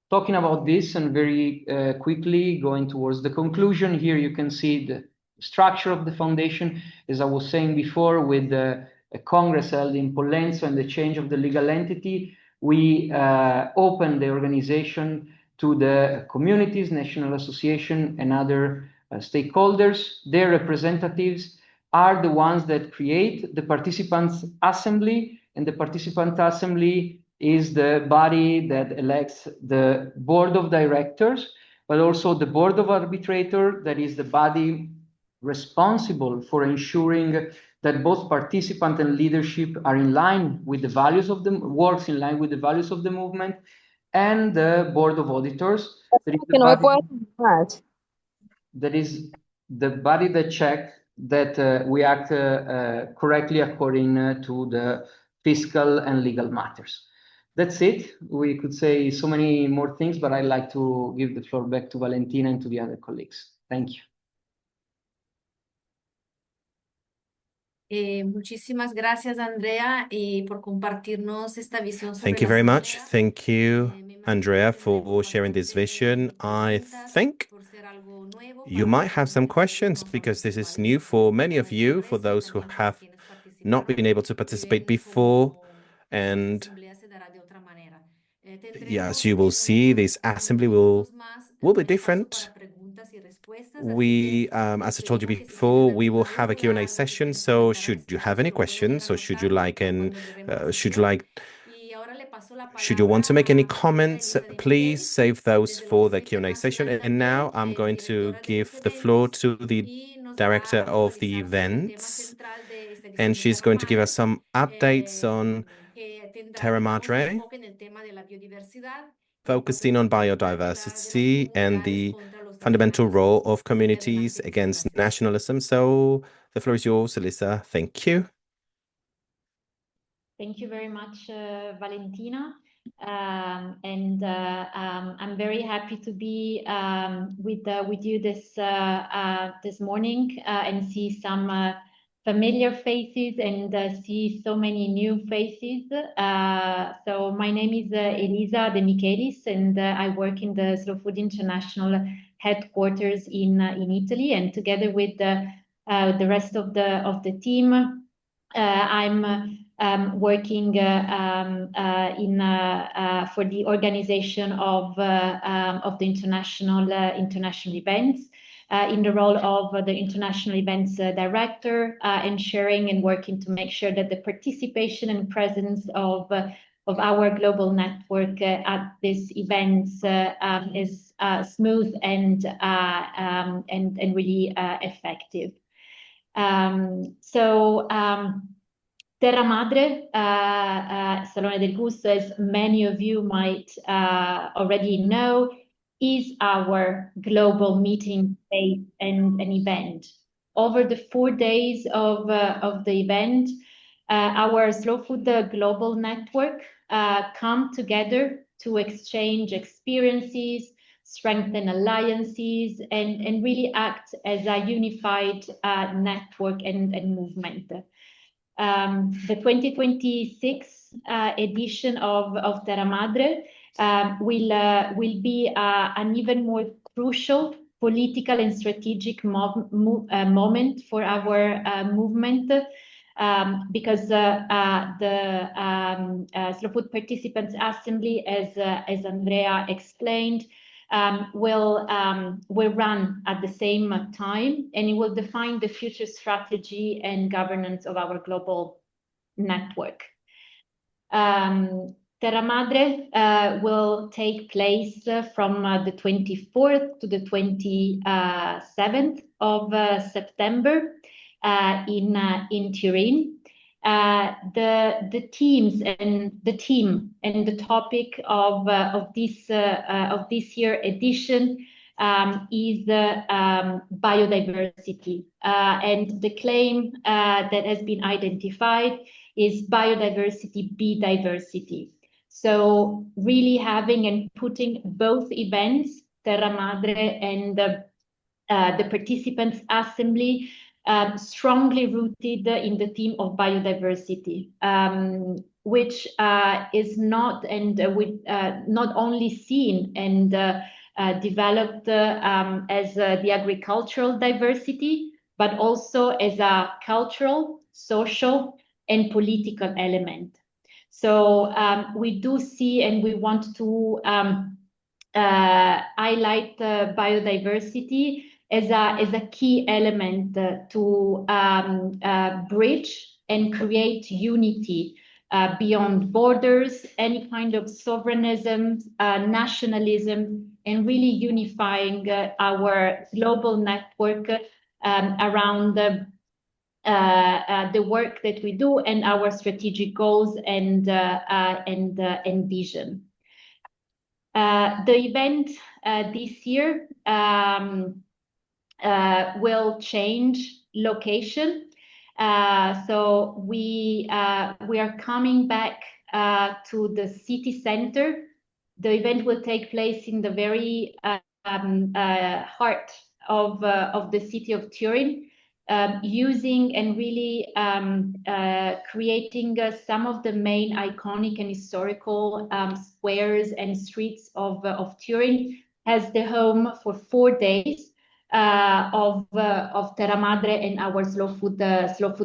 Talking about this and very quickly going towards the conclusion, here you can see the structure of the foundation, as I was saying before, with a Congress held in Pollenzo and the change of the legal entity. We opened the organization to the communities, National Association, and other stakeholders. Their representatives are the ones that create the Participants' Assembly, and the Participant Assembly is the body that elects the board of directors, but also the board of arbitrator, that is the body responsible for ensuring that both participant and leadership are in line with the values of the works in line with the values of the movement, and the board of auditors, that is the body that checks that we act correctly according to the fiscal and legal matters. That's it. We could say so many more things, but I'd like to give the floor back to Valentina and to the other colleagues. Thank you. Muchísimas gracias, Andrea, por compartirnos esta visión sobre Thank you very much. Thank you, Andrea, for sharing this vision. I think you might have some questions because this is new for many of you, for those who have not been able to participate before. And yes, you will see this assembly will be different. We, as I told you before, we will have a Q&A session. So should you have any questions, or should you want to make any comments, please save those for the Q&A session. And now I'm going to give the floor to the director of the events, and she's going to give us some updates on Terra Madre, focusing on biodiversity and the fundamental role of communities against nationalism. So the floor is yours, Elisa. Thank you. Thank you very much, Valentina. I'm very happy to be with you this morning and see some familiar faces and see so many new faces. So my name is Elisa De Michelis, and I work in the Slow Food International headquarters in Italy. And together with the rest of the team, I'm working for the organization of the international events. In the role of the International Events Director, ensuring and working to make sure that the participation and presence of our global network at these events is smooth and really effective. Terra Madre, Salone del Gusto, as many of you might already know, is our global meeting space and an event. Over the 4 days of the event, our Slow Food Global Network come together to exchange experiences, strengthen alliances, and really act as a unified network and movement. The 2026 edition of Terra Madre will be an even more crucial political and strategic moment for our movement because the Slow Food Participants Assembly, as Andrea explained, will run at the same time, and it will define the future strategy and governance of our global network. Terra Terra Madre will take place from the 24th to the 27th of September in Turin. The themes and the theme and the topic of this year edition is biodiversity, and the claim that has been identified is biodiversity be diversity. So really having and putting both events, Terra Madre and the participants' assembly, strongly rooted in the theme of biodiversity, which is not only seen and developed as the agricultural diversity, but also as a cultural, social, and political element. So we do see, and we want to highlight biodiversity as a key element to bridge and create unity beyond borders, any kind of sovereignism, nationalism, and really unifying our global network around the work that we do and our strategic goals and vision. The event this year will change location. So we are coming back to the city center. The event will take place in the very heart of the city of Turin, using and really creating some of the main iconic and historical squares and streets of Turin as the home for 4 days of Terra Madre and our slow food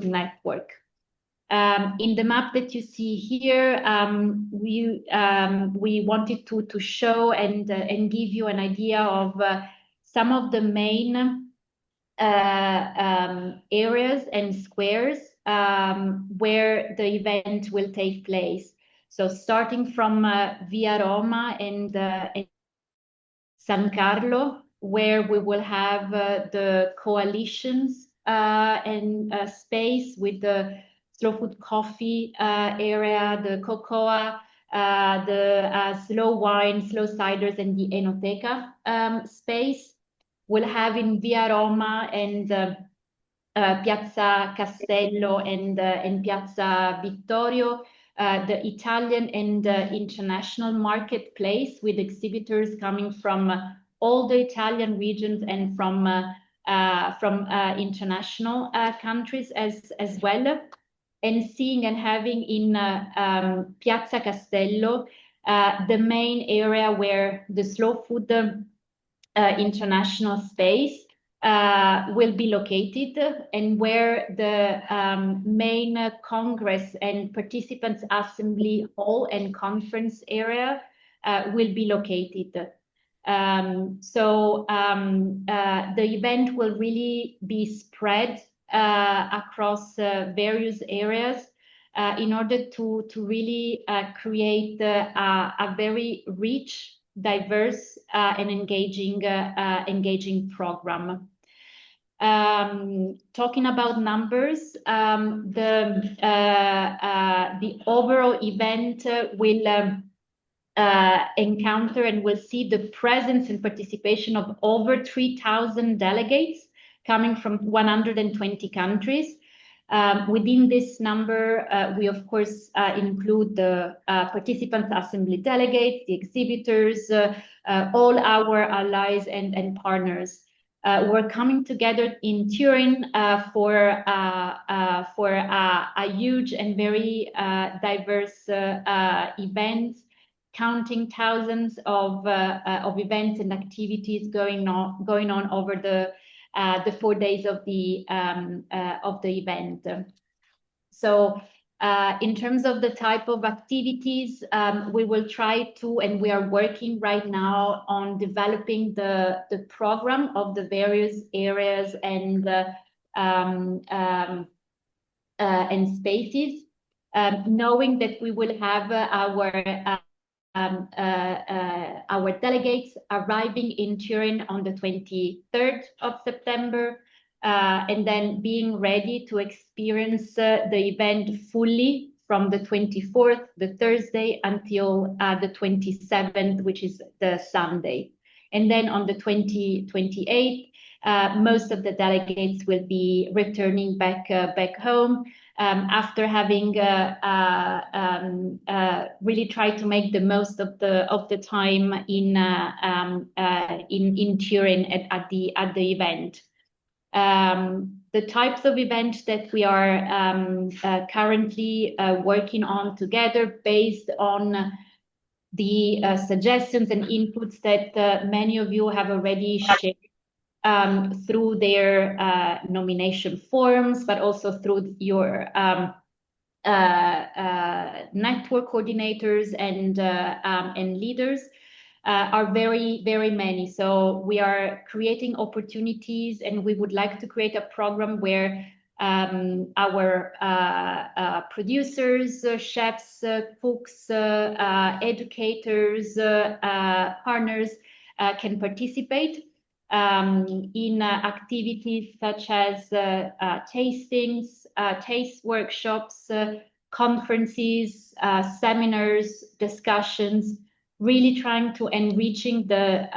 network. In the map that you see here, we wanted to show and give you an idea of some of the main areas and squares where the event will take place. So starting from Via Roma and San Carlo, where we will have the coalitions and space with the slow food coffee area, the cocoa, the slow wine, slow ciders, and the enoteca space. We'll have in Via Roma and Piazza Castello and Piazza Vittorio, the Italian and international marketplace with exhibitors coming from all the Italian regions and from international countries as well. And seeing and having in Piazza Castello the main area where the slow food international space will be located, and where the main Congress and Participants Assembly Hall and Conference area will be located. So the event will really be spread across various areas in order to really create a very rich, diverse and engaging program. Talking about numbers, the overall event will encounter and will see the presence and participation of over 3,000 delegates coming from 120 countries. Within this number, we of course include the Participants Assembly delegates, the exhibitors, all our allies and partners. We're coming together in Turin for a huge and very diverse event, counting thousands of events and activities going on over the 4 days of the event. So in terms of the type of activities, we will try to, and we are working right now on developing the program of the various areas and spaces. knowing that we will have our delegates arriving in Turin on the 23rd of September, and then being ready to experience the event fully from the 24th, the Thursday, until the 27th, which is the Sunday. And then on the 28th, most of the delegates will be returning back home after having really tried to make the most of the time in Turin at the event. The types of events that we are currently working on together, based on the suggestions and inputs that many of you have already shared through their nomination forms, but also through your network coordinators and leaders, are very, very many. So we are creating opportunities, and we would like to create a program where our producers, chefs, cooks, educators, partners can participate in activities such as tastings, taste workshops, conferences, seminars, discussions, really trying to enriching the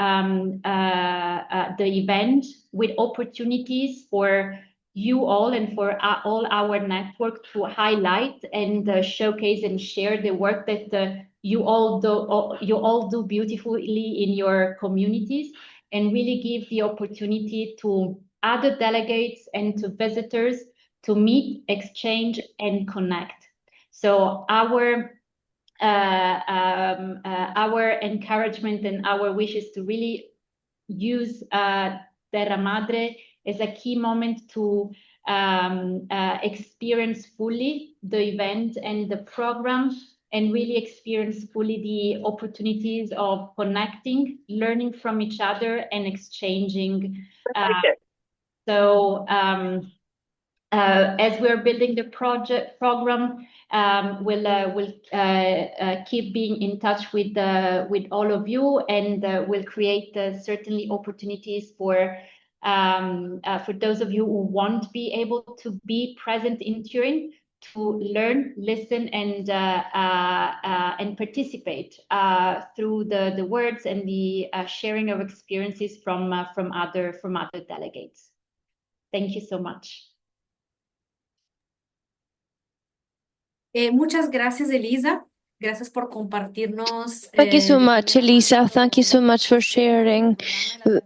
event with opportunities for you all and for all our network to highlight and showcase and share the work that you all do beautifully in your communities, and really give the opportunity to other delegates and to visitors to meet, exchange, and connect. So our encouragement and our wish is to really use Terra Madre as a key moment to experience fully the event and the program, and really experience fully the opportunities of connecting, learning from each other, and exchanging. As we're building the program, we'll keep being in touch with all of you, and we'll create certainly opportunities for those of you who won't be able to be present in Turin, to learn, listen, and participate through the words and the sharing of experiences from other delegates. Thank you so much. Muchas gracias, Elisa. Gracias por compartirnos. Thank you so much, Elisa. Thank you so much for sharing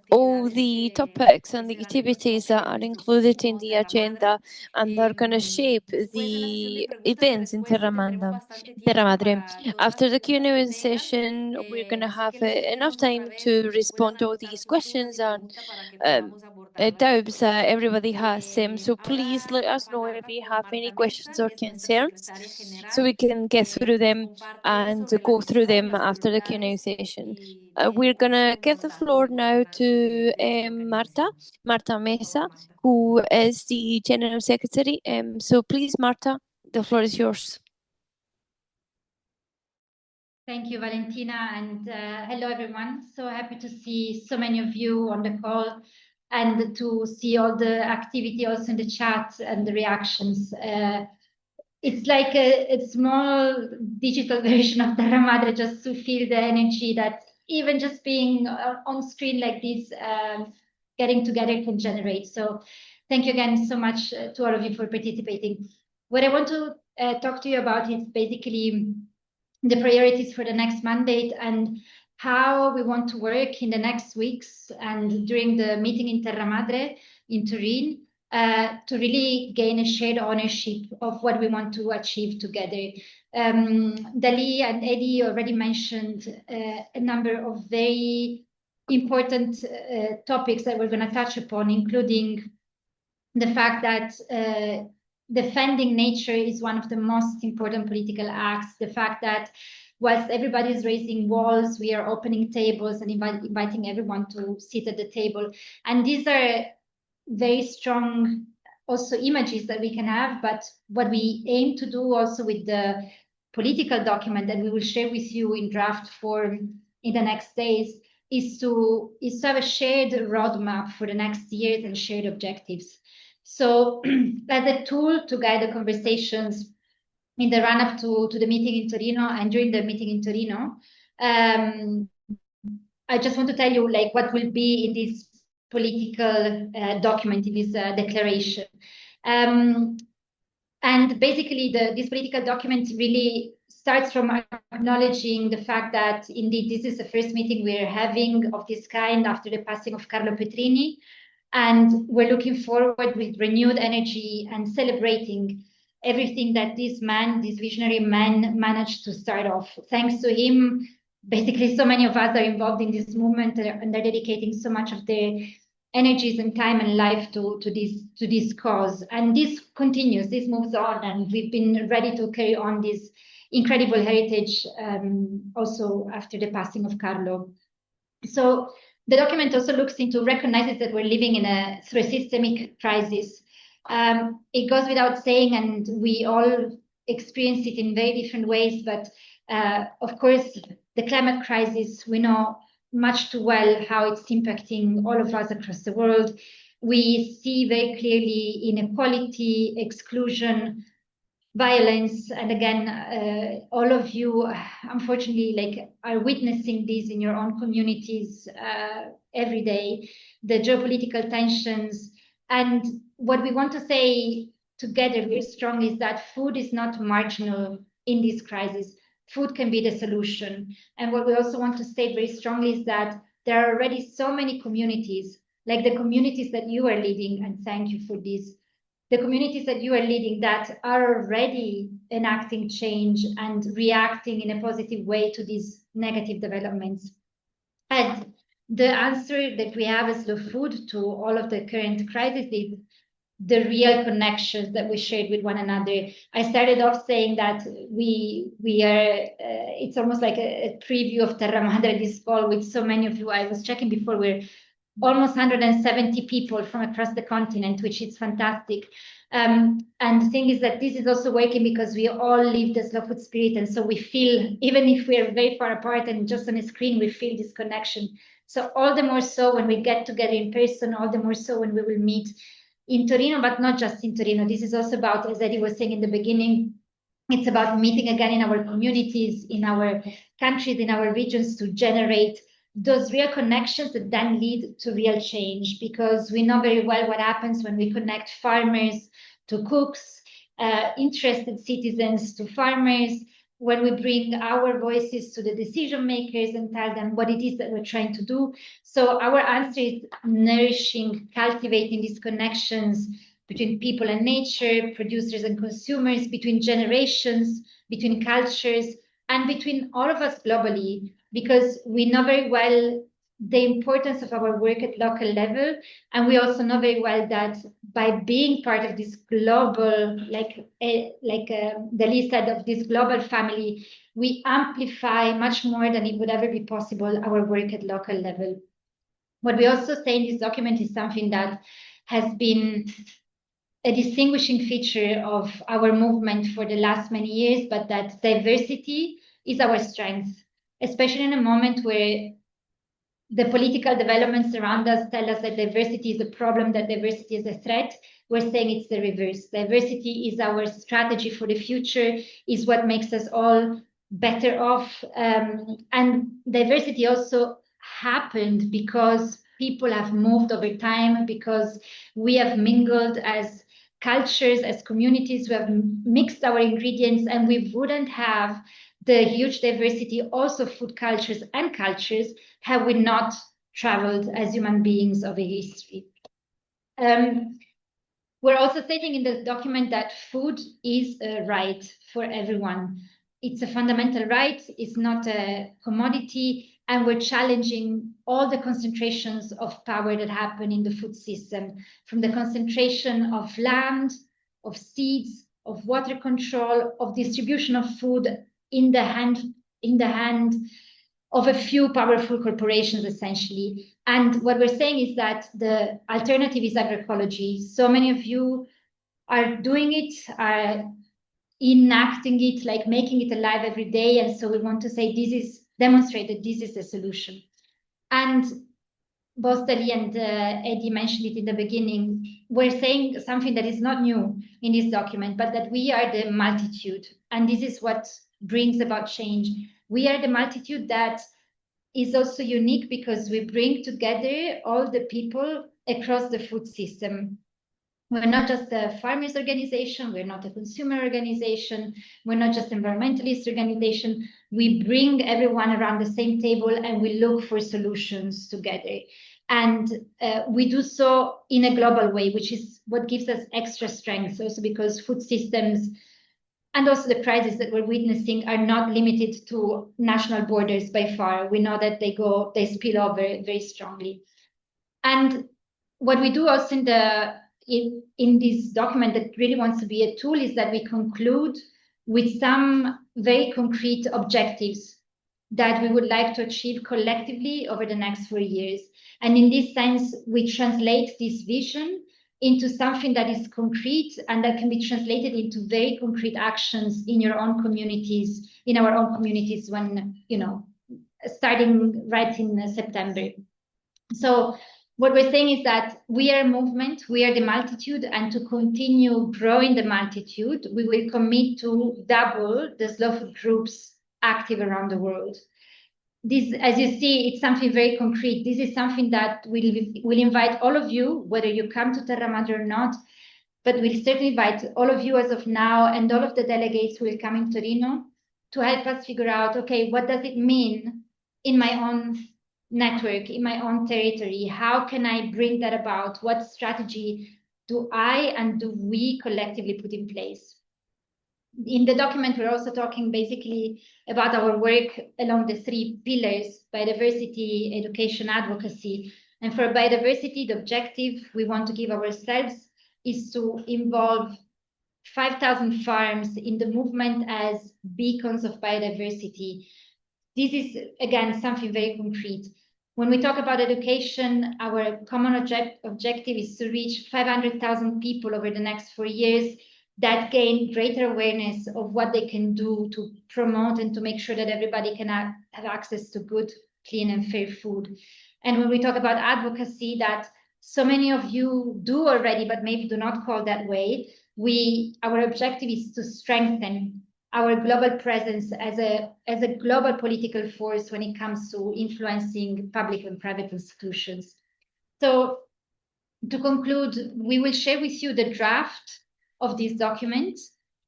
all the topics and the activities that are included in the agenda and are going to shape the events in Terra Madre. After the Q&A session, we're going to have enough time to respond to all these questions and doubts everybody has. So please let us know if you have any questions or concerns, so we can get through them and go through them after the Q&A session. We're gonna give the floor now to Marta Mesa, who is the General Secretary. So please, Marta, the floor is yours. Thank you, Valentina, and hello, everyone. So happy to see so many of you on the call, and to see all the activity also in the chat and the reactions. It's like a small digital version of Terra Madre, just to feel the energy that even just being on screen like this, getting together can generate. So thank you again so much to all of you for participating. What I want to talk to you about is basically the priorities for the next mandate, and how we want to work in the next weeks and during the meeting in Terra Madre in Turin, to really gain a shared ownership of what we want to achieve together. Dali and Eddie already mentioned a number of very important topics that we're going to touch upon, including the fact that defending nature is one of the most important political acts. The fact that whilst everybody is raising walls, we are opening tables and inviting everyone to sit at the table. And these are very strong also images that we can have, but what we aim to do also with the political document that we will share with you in draft form in the next days is to have a shared roadmap for the next years and shared objectives. So as a tool to guide the conversations in the run-up to the meeting in Torino and during the meeting in Torino, I just want to tell you like what will be in this political document, in this declaration. And basically this political document really starts from acknowledging the fact that indeed this is the first meeting we're having of this kind after the passing of Carlo Petrini. And we're looking forward with renewed energy and celebrating everything that this man, this visionary man, managed to start off. Thanks to him, basically so many of us are involved in this movement and they're dedicating so much of their energies and time and life to this cause. And this continues, this moves on, and we've been ready to carry on this incredible heritage also after the passing of Carlo. So the document also looks into, recognizes that we're living through a systemic crisis. It goes without saying, and we all experience it in very different ways, but of course, the climate crisis, we know much too well how it's impacting all of us across the world. We see very clearly inequality, exclusion, violence, and again, all of you, unfortunately, like are witnessing this in your own communities every day. The geopolitical tensions, and what we want to say together very strongly is that food is not marginal in this crisis. Food can be the solution. And what we also want to state very strongly is that there are already so many communities, like the communities that you are leading, and thank you for this, the communities that you are leading that are already enacting change and reacting in a positive way to these negative developments. And the answer that we have as Slow Food to all of the current crises is the real connections that we shared with one another. I started off saying that we are, it's almost like a preview of Terra Madre this fall with so many of you. I was checking before, we're almost 170 people from across the continent, which is fantastic. And the thing is that this is also working because we all live the slow food spirit. And so we feel, even if we are very far apart and just on a screen, we feel this connection. So all the more so when we get together in person, all the more so when we will meet in Torino, but not just in Torino. This is also about, as Eddie was saying in the beginning, it's about meeting again in our communities, in our countries, in our regions to generate those real connections that then lead to real change, because we know very well what happens when we connect farmers to cooks, interested citizens to farmers, when we bring our voices to the decision makers and tell them what it is that we're trying to do. So our answer is nourishing, cultivating these connections between people and nature, producers and consumers, between generations, between cultures, and between all of us globally, because we know very well the importance of our work at local level. And we also know very well that by being part of this global, the Lee said, of this global family, we amplify much more than it would ever be possible our work at local level. What we also say in this document is something that has been a distinguishing feature of our movement for the last many years, but that diversity is our strength, especially in a moment where the political developments around us tell us that diversity is a problem, that diversity is a threat. We're saying it's the reverse. Diversity is our strategy for the future, is what makes us all better off. And diversity also happened because people have moved over time, because we have mingled as cultures, as communities, we have mixed our ingredients, and we wouldn't have the huge diversity also food cultures and cultures have we not traveled as human beings over history. We're also stating in the document that food is a right for everyone. It's a fundamental right, it's not a commodity, and we're challenging all the concentrations of power that happen in the food system, from the concentration of land, of seeds, of water control, of distribution of food in the hand of a few powerful corporations, essentially. And what we're saying is that the alternative is agroecology. So many of you are doing it, are enacting it, like making it alive every day. And so we want to say demonstrate that this is the solution. And both Dali and Eddie mentioned it in the beginning. We're saying something that is not new in this document, but that we are the multitude. And this is what brings about change. We are the multitude that is also unique because we bring together all the people across the food system. We're not just a farmers organization, we're not a consumer organization, we're not just environmentalist organization. We bring everyone around the same table and we look for solutions together. And we do so in a global way, which is what gives us extra strength, also because food systems and also the crises that we're witnessing are not limited to national borders by far. We know that they spill over very strongly. And what we do also in this document that really wants to be a tool is that we conclude with some very concrete objectives that we would like to achieve collectively over the next 4 years. And in this sense, we translate this vision into something that is concrete and that can be translated into very concrete actions in your own communities, in our own communities when, starting right in September. So what we're saying is that we are a movement, we are the multitude, and to continue growing the multitude, we will commit to double the slow food groups active around the world. This, as you see, it's something very concrete. This is something that we'll invite all of you, whether you come to Terra Madre or not, but we'll certainly invite all of you as of now, and all of the delegates who will come in Torino to help us figure out, okay, what does it mean in my own network, in my own territory? How can I bring that about? What strategy do I and do we collectively put in place? In the document, we're also talking basically about our work along the 3 pillars: biodiversity, education, advocacy. And for biodiversity, the objective we want to give ourselves is to involve 5,000 farms in the movement as beacons of biodiversity. This is, again, something very concrete. When we talk about education, our common objective is to reach 500,000 people over the next 4 years that gain greater awareness of what they can do to promote and to make sure that everybody can have access to good, clean, and fair food. And when we talk about advocacy, that so many of you do already, but maybe do not call that way, our objective is to strengthen our global presence as a global political force when it comes to influencing public and private institutions. So to conclude, we will share with you the draft of this document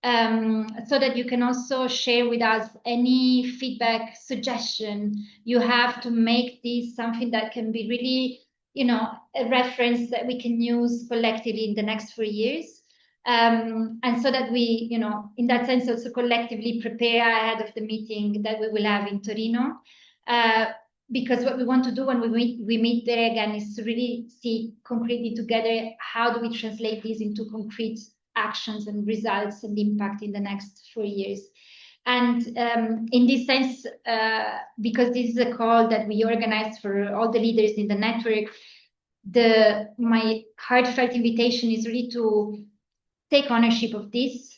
so that you can also share with us any feedback, suggestion you have to make this something that can be really, a reference that we can use collectively in the next 4 years. And so that we, in that sense, also collectively prepare ahead of the meeting that we will have in Torino. Because what we want to do when we meet there again is to really see concretely together how do we translate these into concrete actions and results and impact in the next 4 years. And in this sense, because this is a call that we organized for all the leaders in the network, my heartfelt invitation is really to take ownership of this.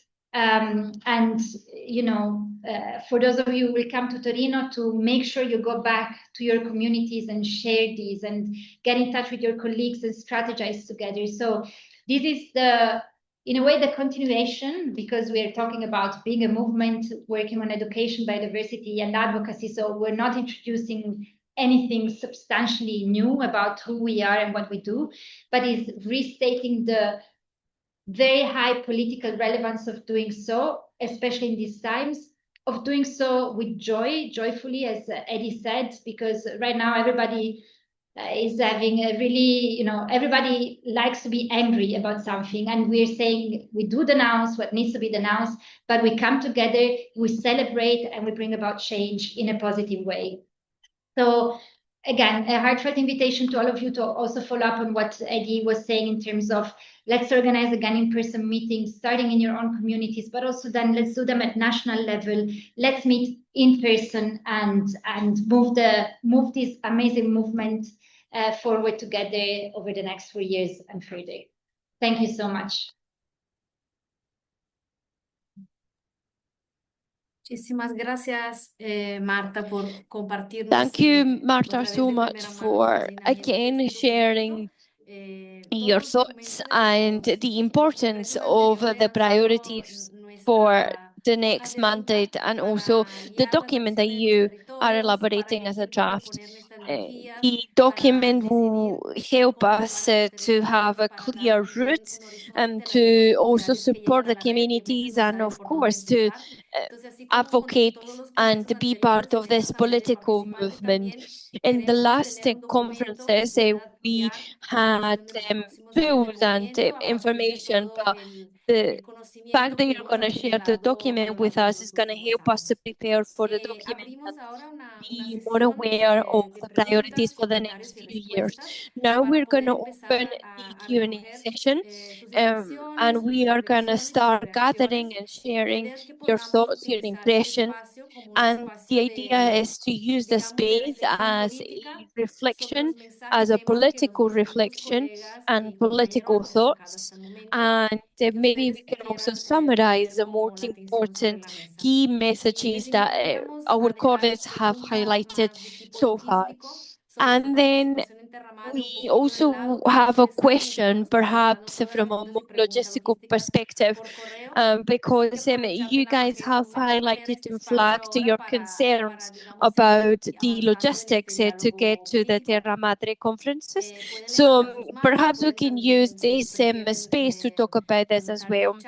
For those of you who will come to Torino, to make sure you go back to your communities and share these and get in touch with your colleagues and strategize together. So this is in a way, the continuation, because we are talking about being a movement, working on education, biodiversity, and advocacy. So we're not introducing anything substantially new about who we are and what we do, but is restating the very high political relevance of doing so, especially in these times, of doing so with joyfully, as Eddie said, because right now everybody is having a really, everybody likes to be angry about something. And we're saying we do denounce what needs to be denounced, but we come together, we celebrate, and we bring about change in a positive way. So again, a heartfelt invitation to all of you to also follow up on what Eddie was saying in terms of let's organize again in-person meetings, starting in your own communities, but also then let's do them at national level. Let's meet in person and move this amazing movement forward together over the next 4 years and further. Thank you so much. Muchísimas gracias, Marta, por compartirnos Thank you, Marta, través so de much primera mano for pues, la gente de again este sharing documento. your Todo el thoughts documento and the importance of the priorities for the next mandate and also the document that you are elaborating as a draft. The document will help us to have a clear route and to also support the communities and, of course, to advocate and be part of this political movement. In the last conferences, we had tools and information, but the fact that you're going to share the document with us is going to help us to prepare for the document and be more aware of the priorities for the next few years. Now we're going to open the Q&A session, and we are going to start gathering and sharing your thoughts, your impressions, and the idea is to use the space as a reflection, as a political reflection and political thoughts. And maybe we can also summarize the most important key messages that our colleagues have highlighted so far. And then we also have a question, perhaps from a more logistical perspective, because you guys have highlighted and flagged your concerns about the logistics to get to the Terra Madre conferences. So perhaps we can use this space to talk about this as well.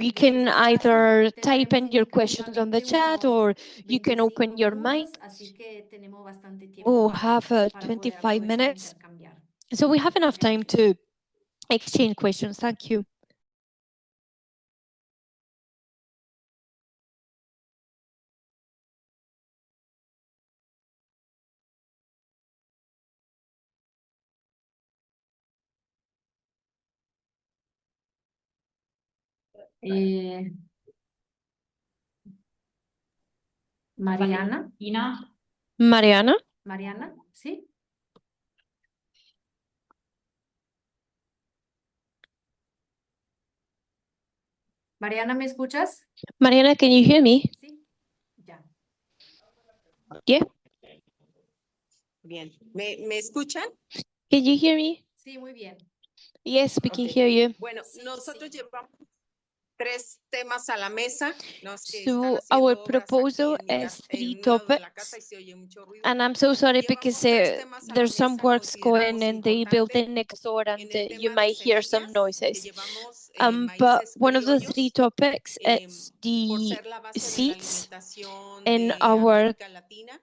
You can either type in your questions on the chat or you can open your mic. We'll have 25 minutes. So we have enough time to exchange questions. Thank you. Mariana. Mariana? Mariana, ¿sí? Mariana, ¿me escuchas? Mariana, can you hear me? Sí, ya. Yeah. Bien. ¿Me escuchan? Can you hear me? Sí, muy bien. Yes, we can hear you. Bueno, nosotros llevamos 3 temas a la mesa. So our proposal is 3 topics. And I'm so sorry because there's some works going in the building next door and you might hear some noises. But one of the 3 topics is the seats in our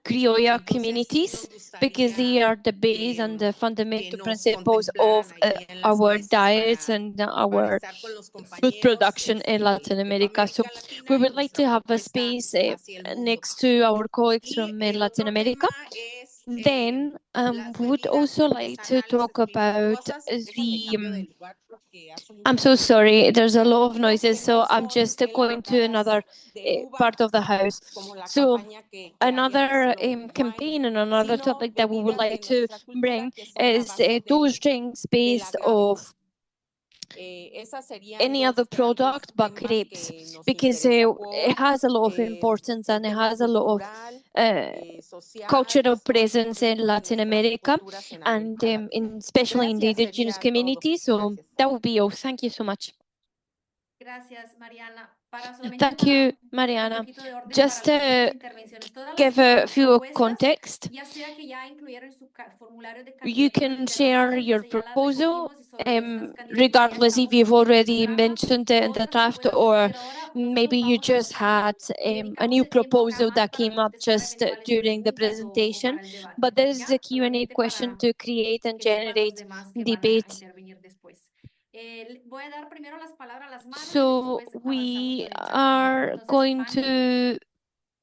criolla communities because they are the base and the fundamental principles of our diets and our food production in Latin America. So we would like to have a space next to our colleagues from Latin America. Then we would also like to talk about the I'm so sorry, there's a lot of noises, so I'm just going to another part of the house. So another campaign and another topic that we would like to bring is those drinks based off any other product but crepes, because it has a lot of importance and it has a lot of cultural presence in Latin America and especially in the indigenous community. So that would be all. Thank you so much. Gracias, Mariana. Thank you, Mariana. Just to give a few context, you can share your proposal regardless if you've already mentioned it in the draft or maybe you just had a new proposal that came up just during the presentation. But this is a Q&A question to create and generate debate. So we are going to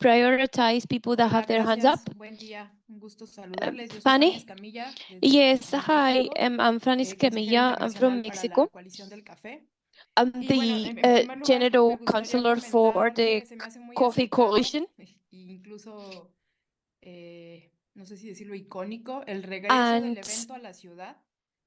prioritize people that have their hands up. Buen día, un gusto saludarles. Yo soy Fanny? Fanny Escamilla. Yes, hi, I'm Fanny Escamilla. I'm from Internacional para Mexico. la Coalición del Café. I'm Y bueno, the en primer lugar, general me gustaría counselor for comentar algo the que se me hace muy Coffee acertado, Coalition. incluso, no sé si decirlo icónico, el regreso del And evento a la ciudad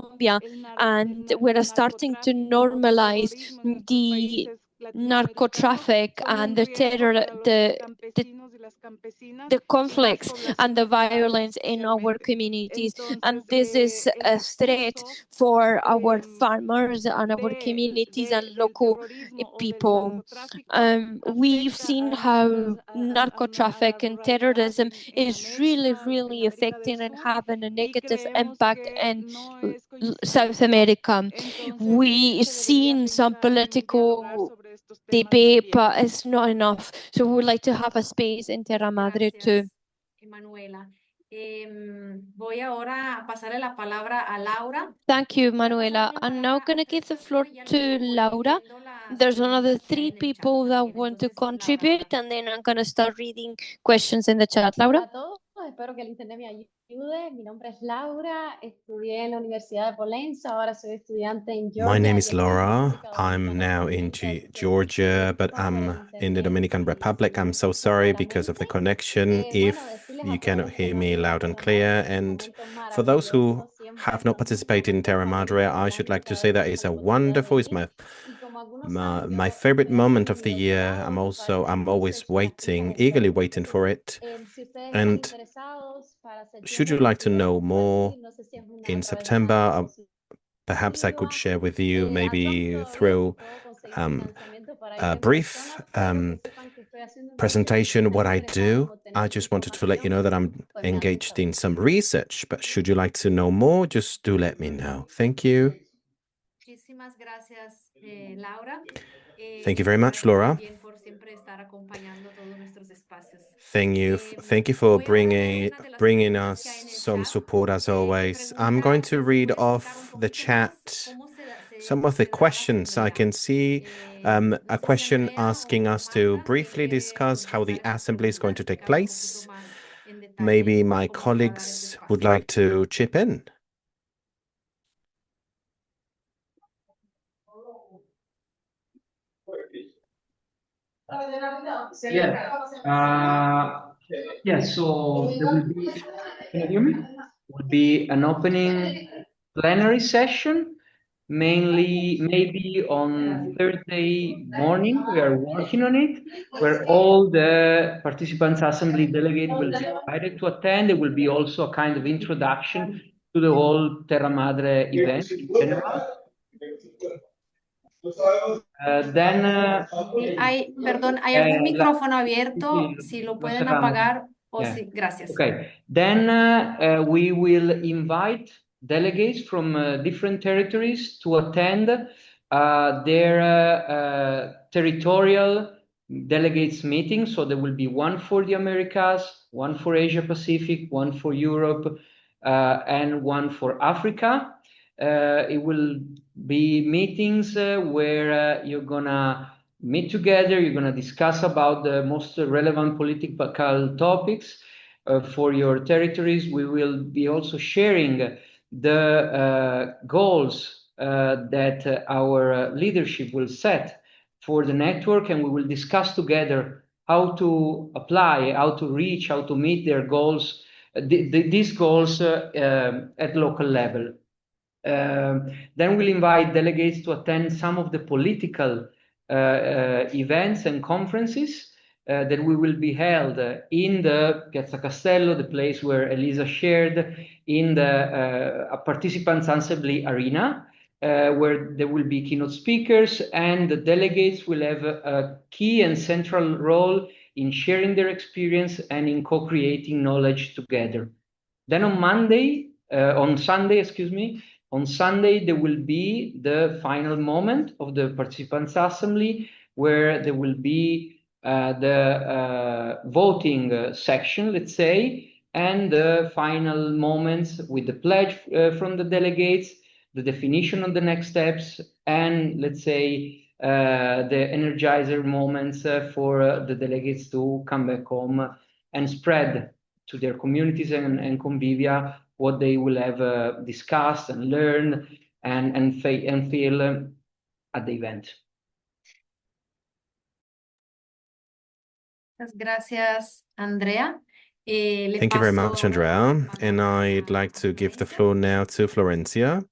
Colombia, and we're starting to normalize the narco traffic and the terror, the conflicts and the violence in our communities. And this is a threat for our farmers and our communities and local people. We've seen how narco traffic and terrorism is really affecting and having a negative impact in South America. We've seen some political debate, but it's not enough. So we would like to have a space in Terra Madre too. Manuela. Voy ahora a pasarle la palabra a Laura. Thank you, Manuela. I'm now going to give the floor to Laura. There's another 3 people that want to contribute, and then I'm going to start reading questions in the chat. Laura? Hola a todos, espero que el internet me ayude. Mi nombre es Laura, estudié en la Universidad de Polenza, ahora soy estudiante en Georgia. My name is Laura. I'm now in Georgia, but I'm in the Dominican Republic. I'm so sorry because of the connection if you cannot hear me loud and clear. And for those who have not participated in Terra Madre, I should like to say that it's a wonderful, it's my favorite moment of the year. I'm always eagerly waiting for it. And should you like to know more in September, perhaps I could share with you maybe through a brief presentation what I do. I just wanted to let you know that I'm engaged in some research, but should you like to know more, just do let me know. Thank you. Muchísimas gracias, Laura. Thank you very much, Laura. Por siempre estar acompañando todos nuestros espacios. Thank you for bringing us some support as always. I'm going to read off the chat some of the questions. I can see a question asking us to briefly discuss how the assembly is going to take place. Maybe my colleagues would like to chip in. Yeah, so there will be, can you hear me? Will be an opening plenary session, mainly maybe on Thursday morning. We are working on it, where all the participants assembly delegate will be invited to attend. There will be also a kind of introduction to the whole Terra Madre event in general. Perdón, hay algún micrófono abierto, si lo pueden apagar o Yeah. si, gracias. Okay, then we will invite delegates from different territories to attend their territorial delegates meeting. So there will be one for the Americas, one for Asia Pacific, one for Europe, and one for Africa. It will be meetings where you're gonna meet together, you're gonna discuss about the most relevant political topics for your territories. We will be also sharing the goals that our leadership will set for the network, and we will discuss together how to apply, how to reach, how to meet their goals, these goals at local level. Then we'll invite delegates to attend some of the political events and conferences that we will be held in the Piazza Castello, the place where Elisa shared, in the Participants Assembly Arena, where there will be keynote speakers, and the delegates will have a key and central role in sharing their experience and in co-creating knowledge together. Then on Sunday, there will be the final moment of the Participants Assembly, where there will be the voting section, let's say, and the final moments with the pledge from the delegates, the definition of the next steps, and let's say the energizer moments for the delegates to come back home and spread to their communities and convivia what they will have discussed and learned and feel at the event. Gracias, Andrea. Thank you very much, Andrea. And I'd like to give the floor now to Florencia.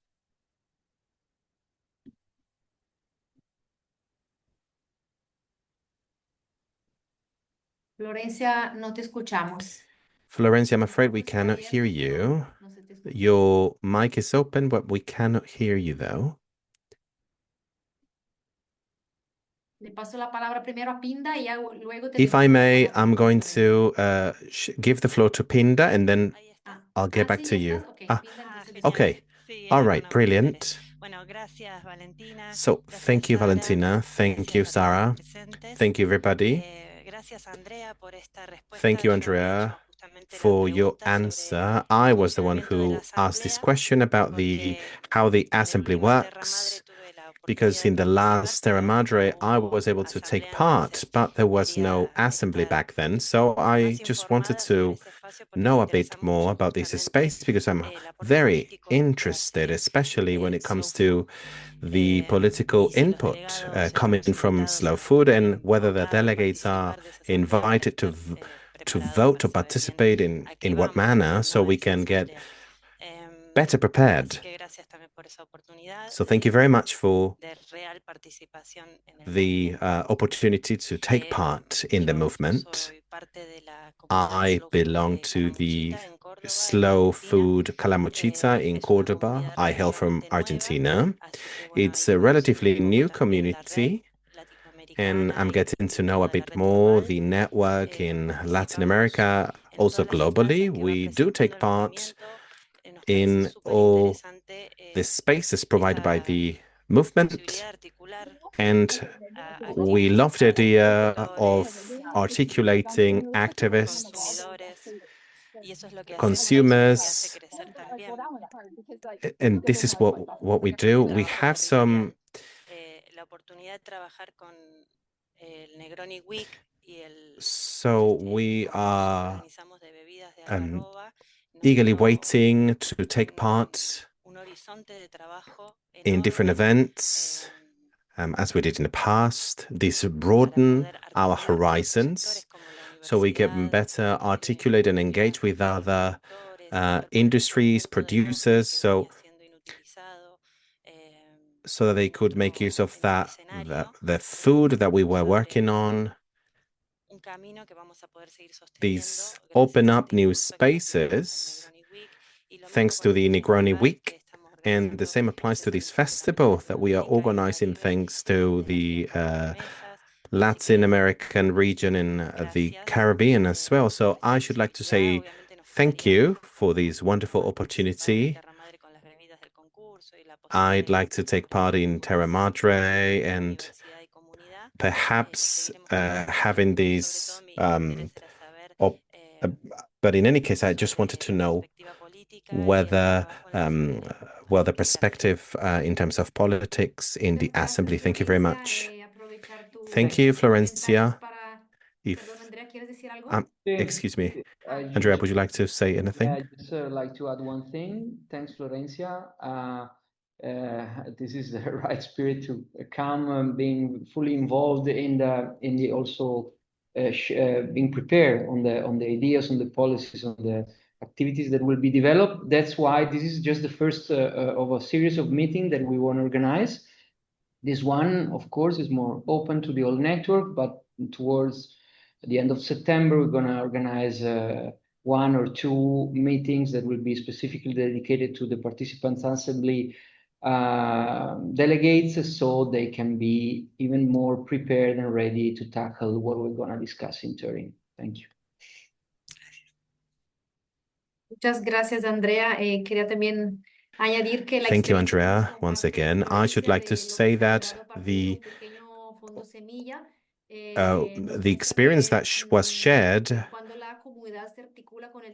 Florencia, no te escuchamos. Florencia, I'm afraid we cannot hear you. No se te escucha. Your mic is open, but we cannot hear you though. Le paso la palabra primero a Pinda y luego te If I may, I'm going to give the floor to Pinda and then I'll get back to you. Okay. All right, brilliant. So thank you, Valentina. Thank you, Sarah. Thank you, everybody. Thank you, Andrea, for your answer. I was the one who asked this question about how the assembly works, because in the last Terra Madre, I was able to take part, but there was no assembly back then. So I just wanted to know a bit more about this space because I'm very interested, especially when it comes to the political input coming from Slow Food and whether the delegates are invited to vote or participate in what manner so we can get better prepared. So thank you very much for the opportunity to take part in the movement. I belong to the Slow Food Calamuchita in Cordoba. I hail from Argentina. It's a relatively new community, and I'm getting to know a bit more the network in Latin America, also globally. We do take part in all the spaces provided by the movement, and we love the idea of articulating activists, consumers, and this is what we do. We have some so we are eagerly waiting to take part in different events, as we did in the past. These broaden our horizons so we can better articulate and engage with other industries, producers, so that they could make use of the food that we were working on. These open up new spaces thanks to the Negroni Week, and the same applies to this festival that we are organizing thanks to the Latin American region and the Caribbean as well. So I should like to say thank you for this wonderful opportunity. I'd like to take part in Terra Madre and perhaps having these but in any case, I just wanted to know whether the perspective in terms of politics in the assembly. Thank you very much. Thank you, Florencia. Excuse me, Andrea, would you like to say anything? I'd just like to add one thing. Thanks, Florencia. This is the right spirit to come, being fully involved in the also being prepared on the ideas, on the policies, on the activities that will be developed. That's why this is just the first of a series of meetings that we want to organize. This one, of course, is more open to the whole network, but towards the end of September, we're going to organize one or two meetings that will be specifically dedicated to the participants assembly delegates, so they can be even more prepared and ready to tackle what we're going to discuss in Turin. Thank you. Muchas gracias, Andrea. Quería también añadir que la Thank you, Andrea. Once again, I should like to say that the experience that was shared,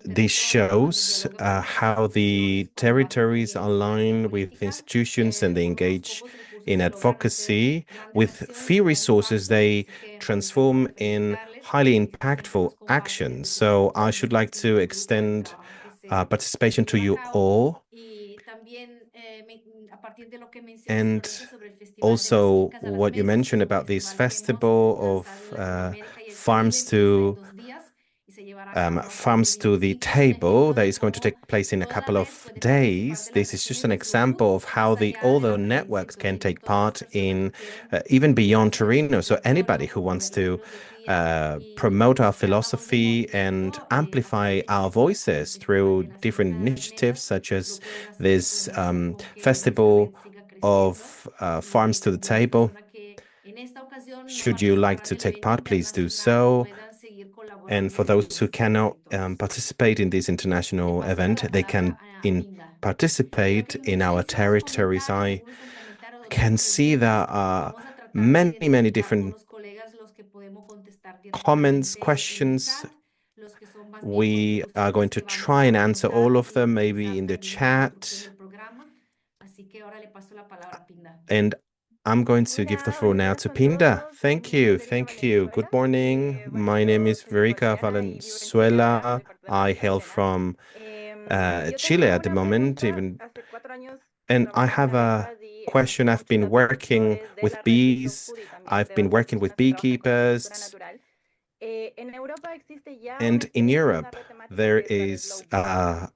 this shows how the territories align with institutions and they engage in advocacy. With few resources, they transform in highly impactful actions. So I should like to extend participation to you all. And also what you mentioned about this festival of farms to the table that is going to take place in a couple of days. This is just an example of how all the networks can take part in even beyond Torino. So anybody who wants to promote our philosophy and amplify our voices through different initiatives, such as this festival of Farms to the Table. Should you like to take part, please do so. And for those who cannot participate in this international event, they can participate in our territories. I can see there are many different comments, questions. We are going to try and answer all of them, maybe in the chat. And I'm going to give the floor now to Pinda. Thank you. Thank you. Good morning. My name is Verica Valenzuela. I hail from Chile at the moment, and I have a question. I've been working with bees. I've been working with beekeepers. And in Europe, there is a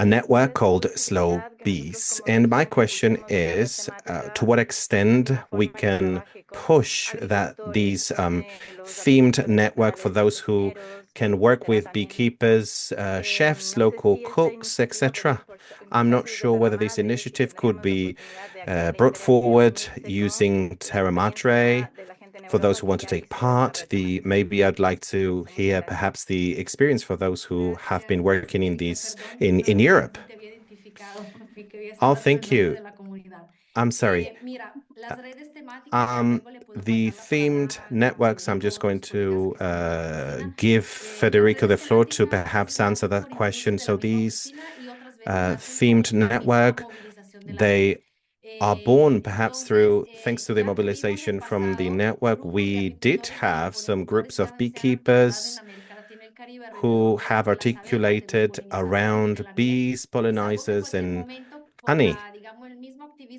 network called Slow Bees. And my question is, to what extent we can push that these themed network for those who can work with beekeepers, chefs, local cooks, etc. I'm not sure whether this initiative could be brought forward using Terra Madre. For those who want to take part, maybe I'd like to hear perhaps the experience for those who have been working in this in Europe. Oh, thank you. I'm sorry. The themed networks, I'm just going to give Federico the floor to perhaps answer that question. So these themed network, they are born perhaps thanks to the mobilization from the network. We did have some groups of beekeepers who have articulated around bees, pollinizers, and honey.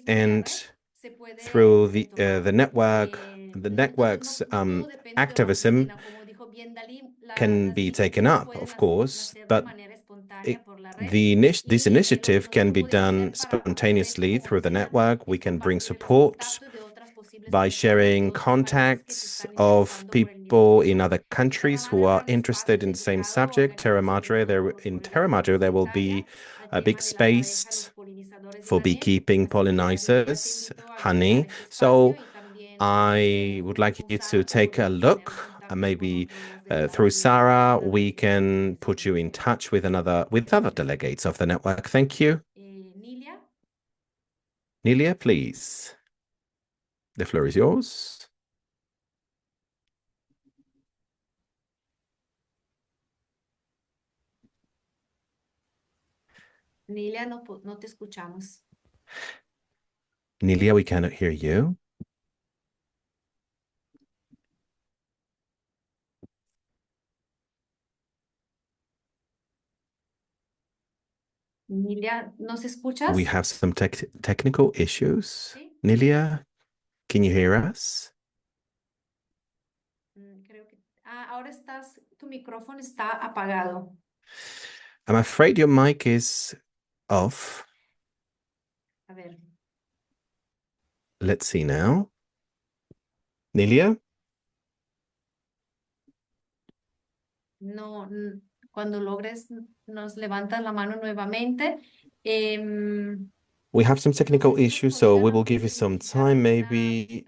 And through the network's activism can be taken up, of course, but this initiative can be done spontaneously through the network. We can bring support by sharing contacts of people in other countries who are interested in the same subject. Terra Madre, in Terra Madre, there will be a big space for beekeeping, pollinizers, honey. So I would like you to take a look. Maybe through Sarah, we can put you in touch with other delegates of the network. Thank you. Nelia, please. The floor is yours. Nelia, no te escuchamos. Nelia, we cannot hear you. Nelia, ¿nos escuchas? We have some technical issues. ¿Sí? Nelia, can you hear us? Creo que ahora tu micrófono está apagado. I'm afraid your mic is off. A ver. Let's see now. Nelia? No, cuando logres, nos levantas la mano nuevamente. We have some technical issues, so we will give you some time. Maybe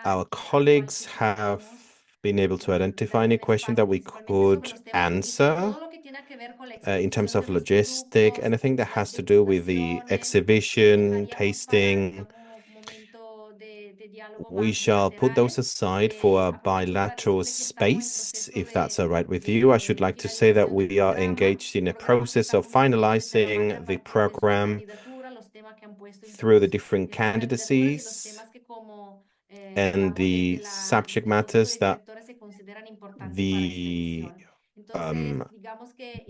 our colleagues have been able to identify any question that we could answer in terms of logistic, anything that has to do with the exhibition, tasting. We shall put those aside for a bilateral space, if that's all right with you. I should like to say that we are engaged in a process of finalizing the program through the different candidacies and the subject matters that the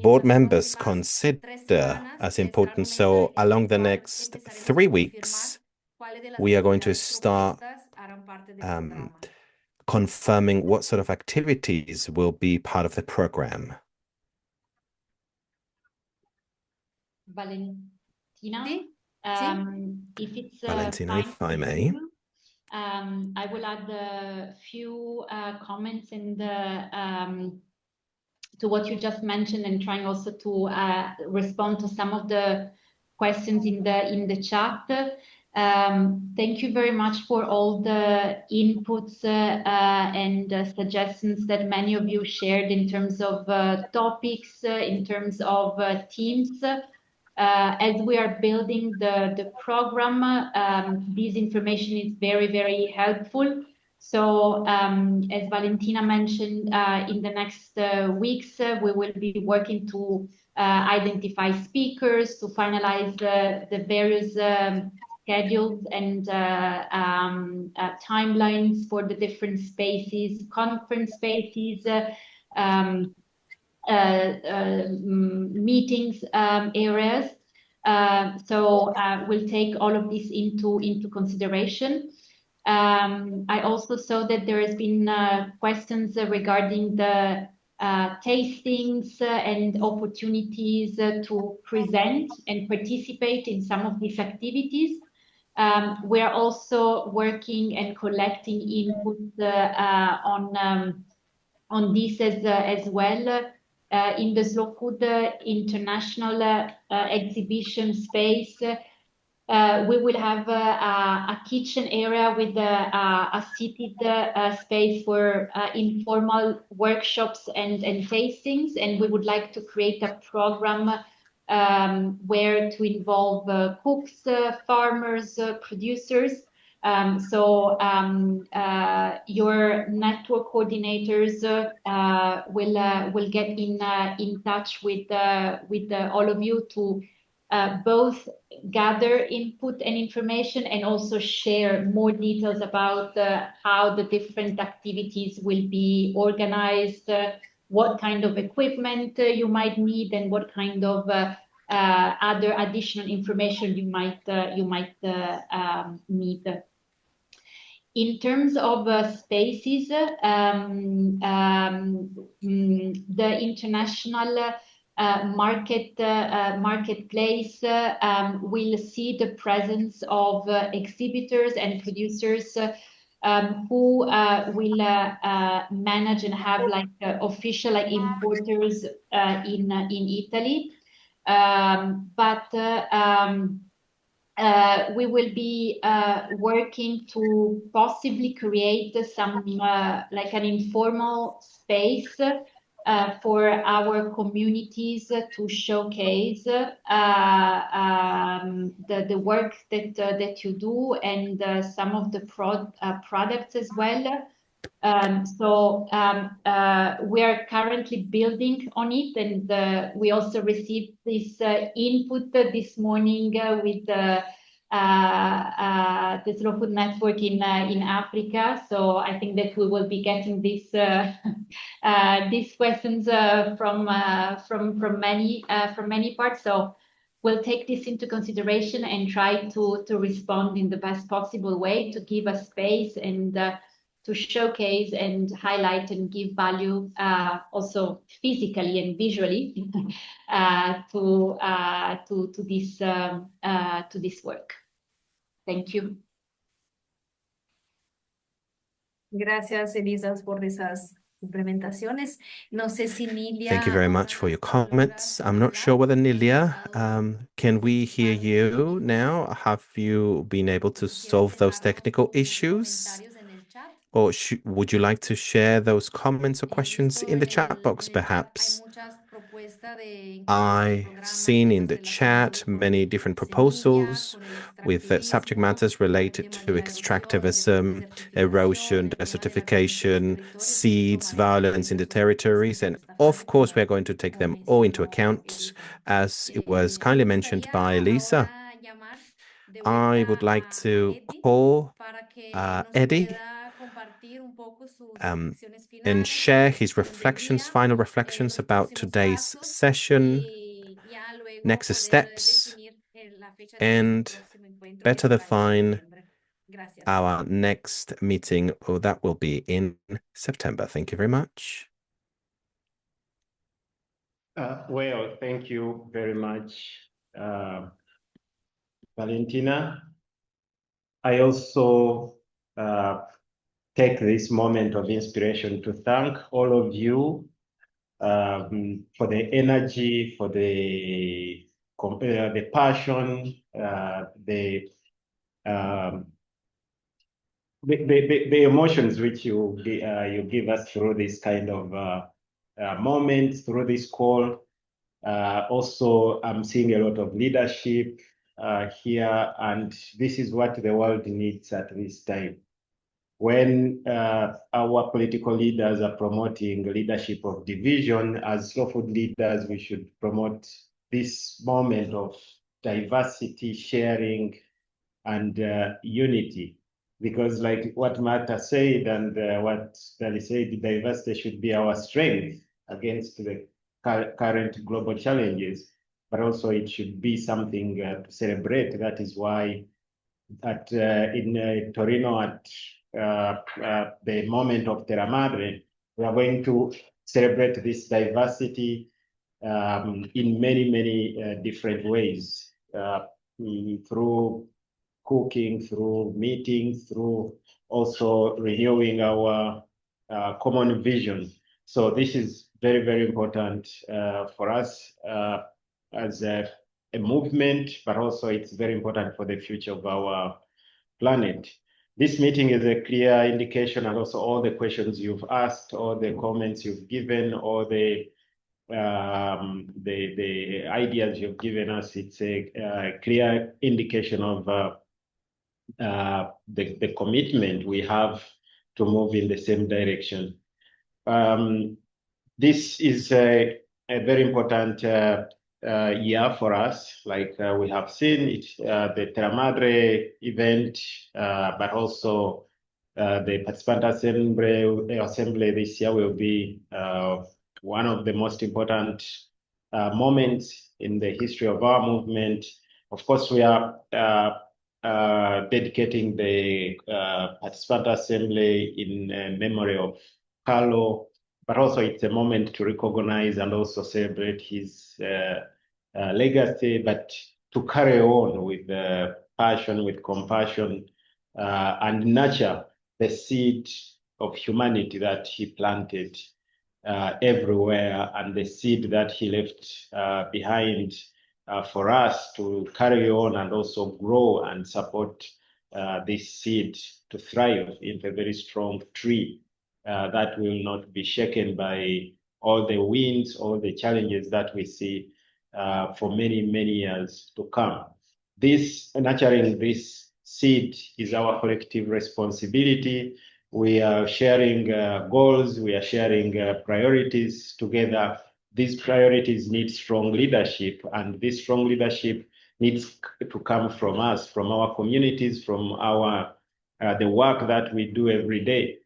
board members consider as important. So along the next 3 weeks, we are going to start confirming what sort of activities will be part of the program. Valentina, Sí. if it's Valentina, if I may. I will add a few comments in to what you just mentioned, and trying also to respond to some of the questions in the chat. Thank you very much for all the inputs and suggestions that many of you shared in terms of topics, in terms of themes. As we are building the program, this information is very, very helpful. So as Valentina mentioned, in the next weeks, we will be working to identify speakers, to finalize the various schedules and timelines for the different spaces, conference spaces, meetings areas. So we'll take all of this into consideration. I also saw that there has been questions regarding the tastings and opportunities to present and participate in some of these activities. We are also working and collecting input on this as well. In the Slow Food International exhibition space, we will have a kitchen area with a seated space for informal workshops and tastings, and we would like to create a program where to involve cooks, farmers, producers. So your network coordinators will get in touch with all of you to both gather input and information, and also share more details about how the different activities will be organized, what kind of equipment you might need, and what kind of other additional information you might need. In terms of spaces, the international marketplace will see the presence of exhibitors and producers who will manage and have like official like importers in Italy, but we will be working to possibly create some like an informal space for our communities to showcase the work that you do, and some of the products as well. So we are currently building on it, and we also received this input this morning with the Slow Food Network in Africa. So I think that we will be getting these questions from many parts. So we'll take this into consideration and try to respond in the best possible way, to give a space and to showcase and highlight and give value also physically and visually to this work. Thank you. Gracias, Elisa, por esas complementaciones. No sé si Nilia. Thank you very much for your comments. I'm not sure whether Nilia, can we hear you now? Have you been able to solve those technical issues? Or would you like to share those comments or questions in the chat box, perhaps? I've seen in the chat many different proposals with subject matters related to extractivism, erosion, desertification, seeds, violence in the territories. And of course, we're going to take them all into account, as it was kindly mentioned by Lisa. I would like to call Eddie and share his reflections, final reflections about today's session, next steps, and better define our next meeting. Oh, that will be in September. Thank you very much. Well, thank you very much, Valentina. I also take this moment of inspiration to thank all of you for the energy, for the passion, the emotions which you give us through this kind of moments, through this call. Also, I'm seeing a lot of leadership here, and this is what the world needs at this time. When our political leaders are promoting leadership of division, as slow food leaders, we should promote this moment of diversity, sharing, and unity. Because like what Martha said and what Dali said, diversity should be our strength against the current global challenges, but also it should be something to celebrate. That is why in Torino at the moment of Terra Madre, we are going to celebrate this diversity in many, many different ways, through cooking, through meetings, through also renewing our common vision. So this is very, very important for us as a movement, but also it's very important for the future of our planet. This meeting is a clear indication, and also all the questions you've asked, all the comments you've given, all the ideas you've given us. It's a clear indication of the commitment we have to move in the same direction. This is a very important year for us, like we have seen it, the Terra Madre event, but also the participant assembly this year will be one of the most important moments in the history of our movement. Of course, we are dedicating the participant assembly in memory of Carlo, but also it's a moment to recognize and also celebrate his legacy, but to carry on with passion, with compassion, and nurture the seed of humanity that he planted everywhere, and the seed that he left behind for us to carry on and also grow and support this seed to thrive into a very strong tree that will not be shaken by all the winds, all the challenges that we see for many, many years to come. Nurturing this seed is our collective responsibility. We are sharing goals, we are sharing priorities together. These priorities need strong leadership, and this strong leadership needs to come from us, from our communities, from our the work that we do every day.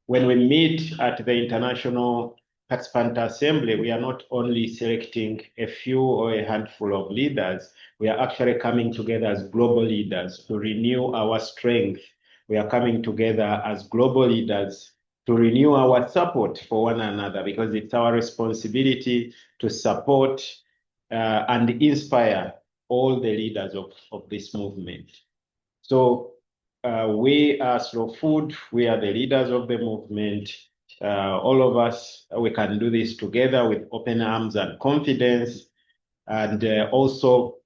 When we meet at the International Participant Assembly, we are not only selecting a few or a handful of leaders, we are actually coming together as global leaders to renew our strength. We are coming together as global leaders to renew our support for one another, because it's our responsibility to support and inspire all the leaders of this movement. So we are Slow Food, we are the leaders of the movement. All of us, we can do this together with open arms and confidence. And also,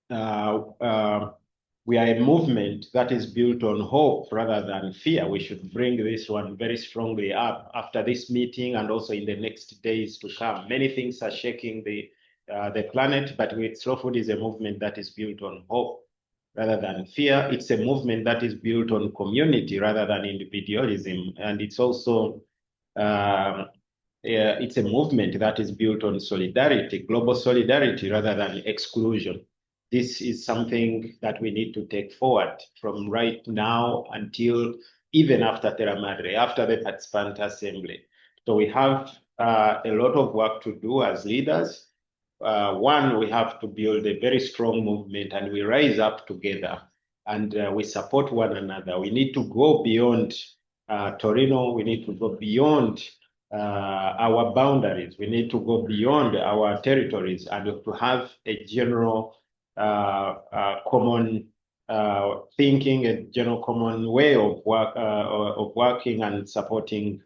we are a movement that is built on hope rather than fear. We should bring this one very strongly up after this meeting and also in the next days to come. Many things are shaking the planet, but with Slow Food is a movement that is built on hope rather than fear. It's a movement that is built on community rather than individualism. And it's also, it's a movement that is built on solidarity, global solidarity rather than exclusion. This is something that we need to take forward from right now until even after Terra Madre, after the participant assembly. So we have a lot of work to do as leaders. One, we have to build a very strong movement, and we rise up together and we support one another. We need to go beyond Torino. We need to go beyond our boundaries. We need to go beyond our territories and to have a general common thinking, a general common way of working and supporting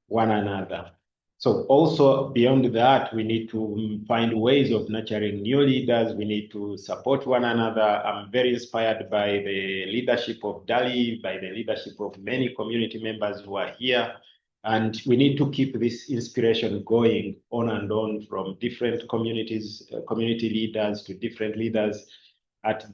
one another. So also beyond that, we need to find ways of nurturing new leaders. We need to support one another. I'm very inspired by the leadership of Dali, by the leadership of many community members who are here. And we need to keep this inspiration going on and on from different communities, community leaders to different leaders at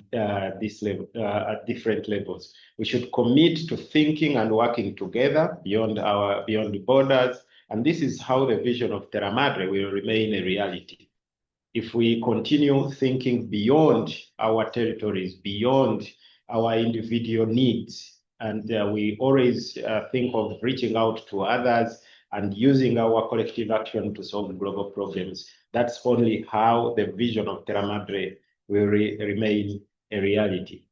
this level, at different levels. We should commit to thinking and working together beyond the borders. And this is how the vision of Terra Madre will remain a reality. If we continue thinking beyond our territories, beyond our individual needs, and we always think of reaching out to others and using our collective action to solve global problems, that's only how the vision of Terra Madre will remain a reality.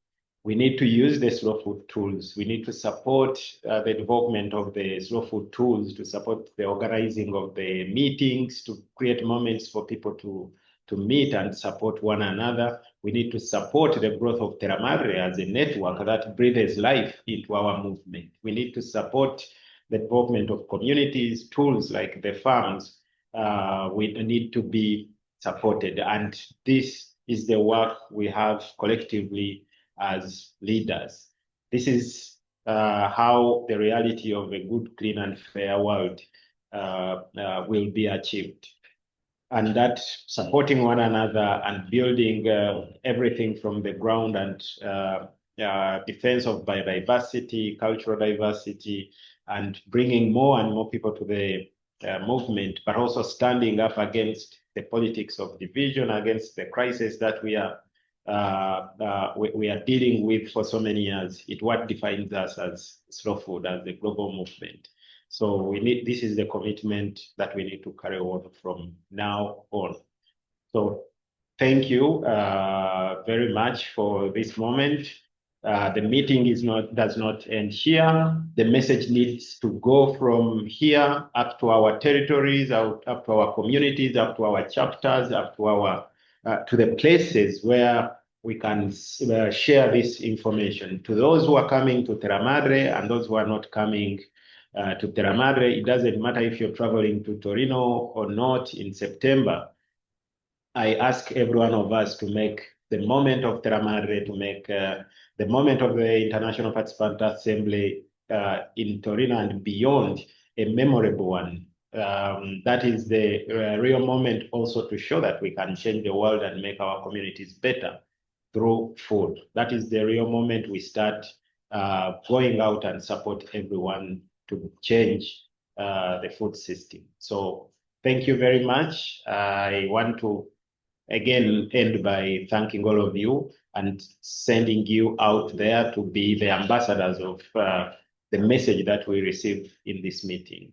We need to use the slow food tools. We need to support the development of the slow food tools, to support the organizing of the meetings, to create moments for people to meet and support one another. We need to support the growth of Terra Madre as a network that breathes life into our movement. We need to support the development of communities, tools like the farms. We need to be supported. And this is the work we have collectively as leaders. This is how the reality of a good, clean, and fair world will be achieved. And that supporting one another and building everything from the ground, and defense of biodiversity, cultural diversity, and bringing more and more people to the movement, but also standing up against the politics of division, against the crisis that we are dealing with for so many years. It's what defines us as Slow Food, as the global movement. So this is the commitment that we need to carry on from now on. So thank you very much for this moment. The meeting does not end here. The message needs to go from here up to our territories, up to our communities, up to our chapters, up to our to the places where we can share this information. To those who are coming to Terra Madre and those who are not coming to Terra Madre, it doesn't matter if you're traveling to Torino or not in September. I ask every one of us to make the moment of Terra Madre, to make the moment of the International Participant Assembly in Torino and beyond a memorable one. That is the real moment also to show that we can change the world and make our communities better through food. That is the real moment we start going out and support everyone to change the food system. So thank you very much. I want to again end by thanking all of you and sending you out there to be the ambassadors of the message that we receive in this meeting.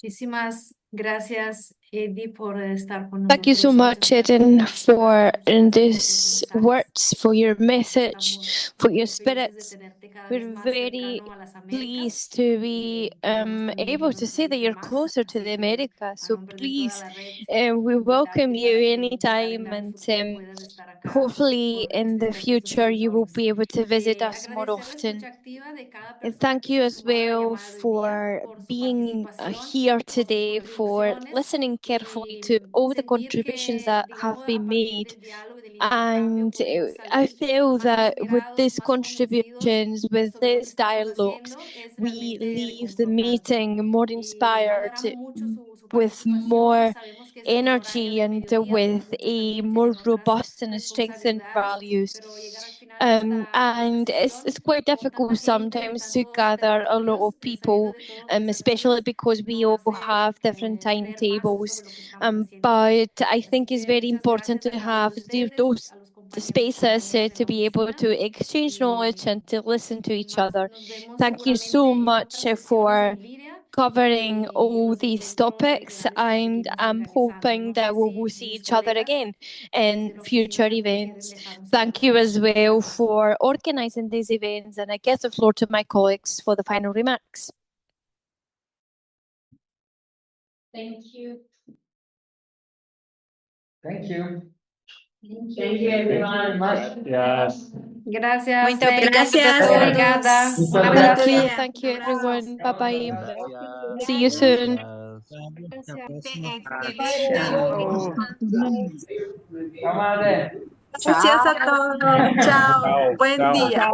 Muchísimas gracias, Eddie, por estar con nosotros. Thank you so much, Eden, for these words, for your message, for your spirit. We're very pleased to be able to say that you're closer to the America. So please, we welcome you anytime, and hopefully in the future you will be able to visit us more often. And thank you as well for being here today, for listening carefully to all the contributions that have been made. And I feel that with these contributions, with these dialogues, we leave the meeting more inspired, with more energy, and with a more robust and strengthened values. And it's quite difficult sometimes to gather a lot of people, especially because we all have different timetables. But I think it's very important to have those spaces to be able to exchange knowledge and to listen to each other. Thank you so much for covering all these topics, and I'm hoping that we will see each other again in future events. Thank you as well for organizing these events, and I give the floor to my colleagues for the final remarks. Thank you. Thank you. Thank you, everyone. Yes. Gracias, Muito Ney. gracias. Obrigada. Muchas Un gracias. abrazo. Buen día. Thank you, everyone. Bye bye. Gracias. See you soon. Ciao. Madre. Gracias a todos. Chao. Buen día. Chao.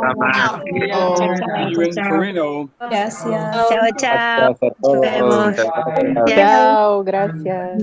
Gracias. Chao, chao. Gracias a Nos todos. vemos. Muchas gracias. Chao. Chao, gracias.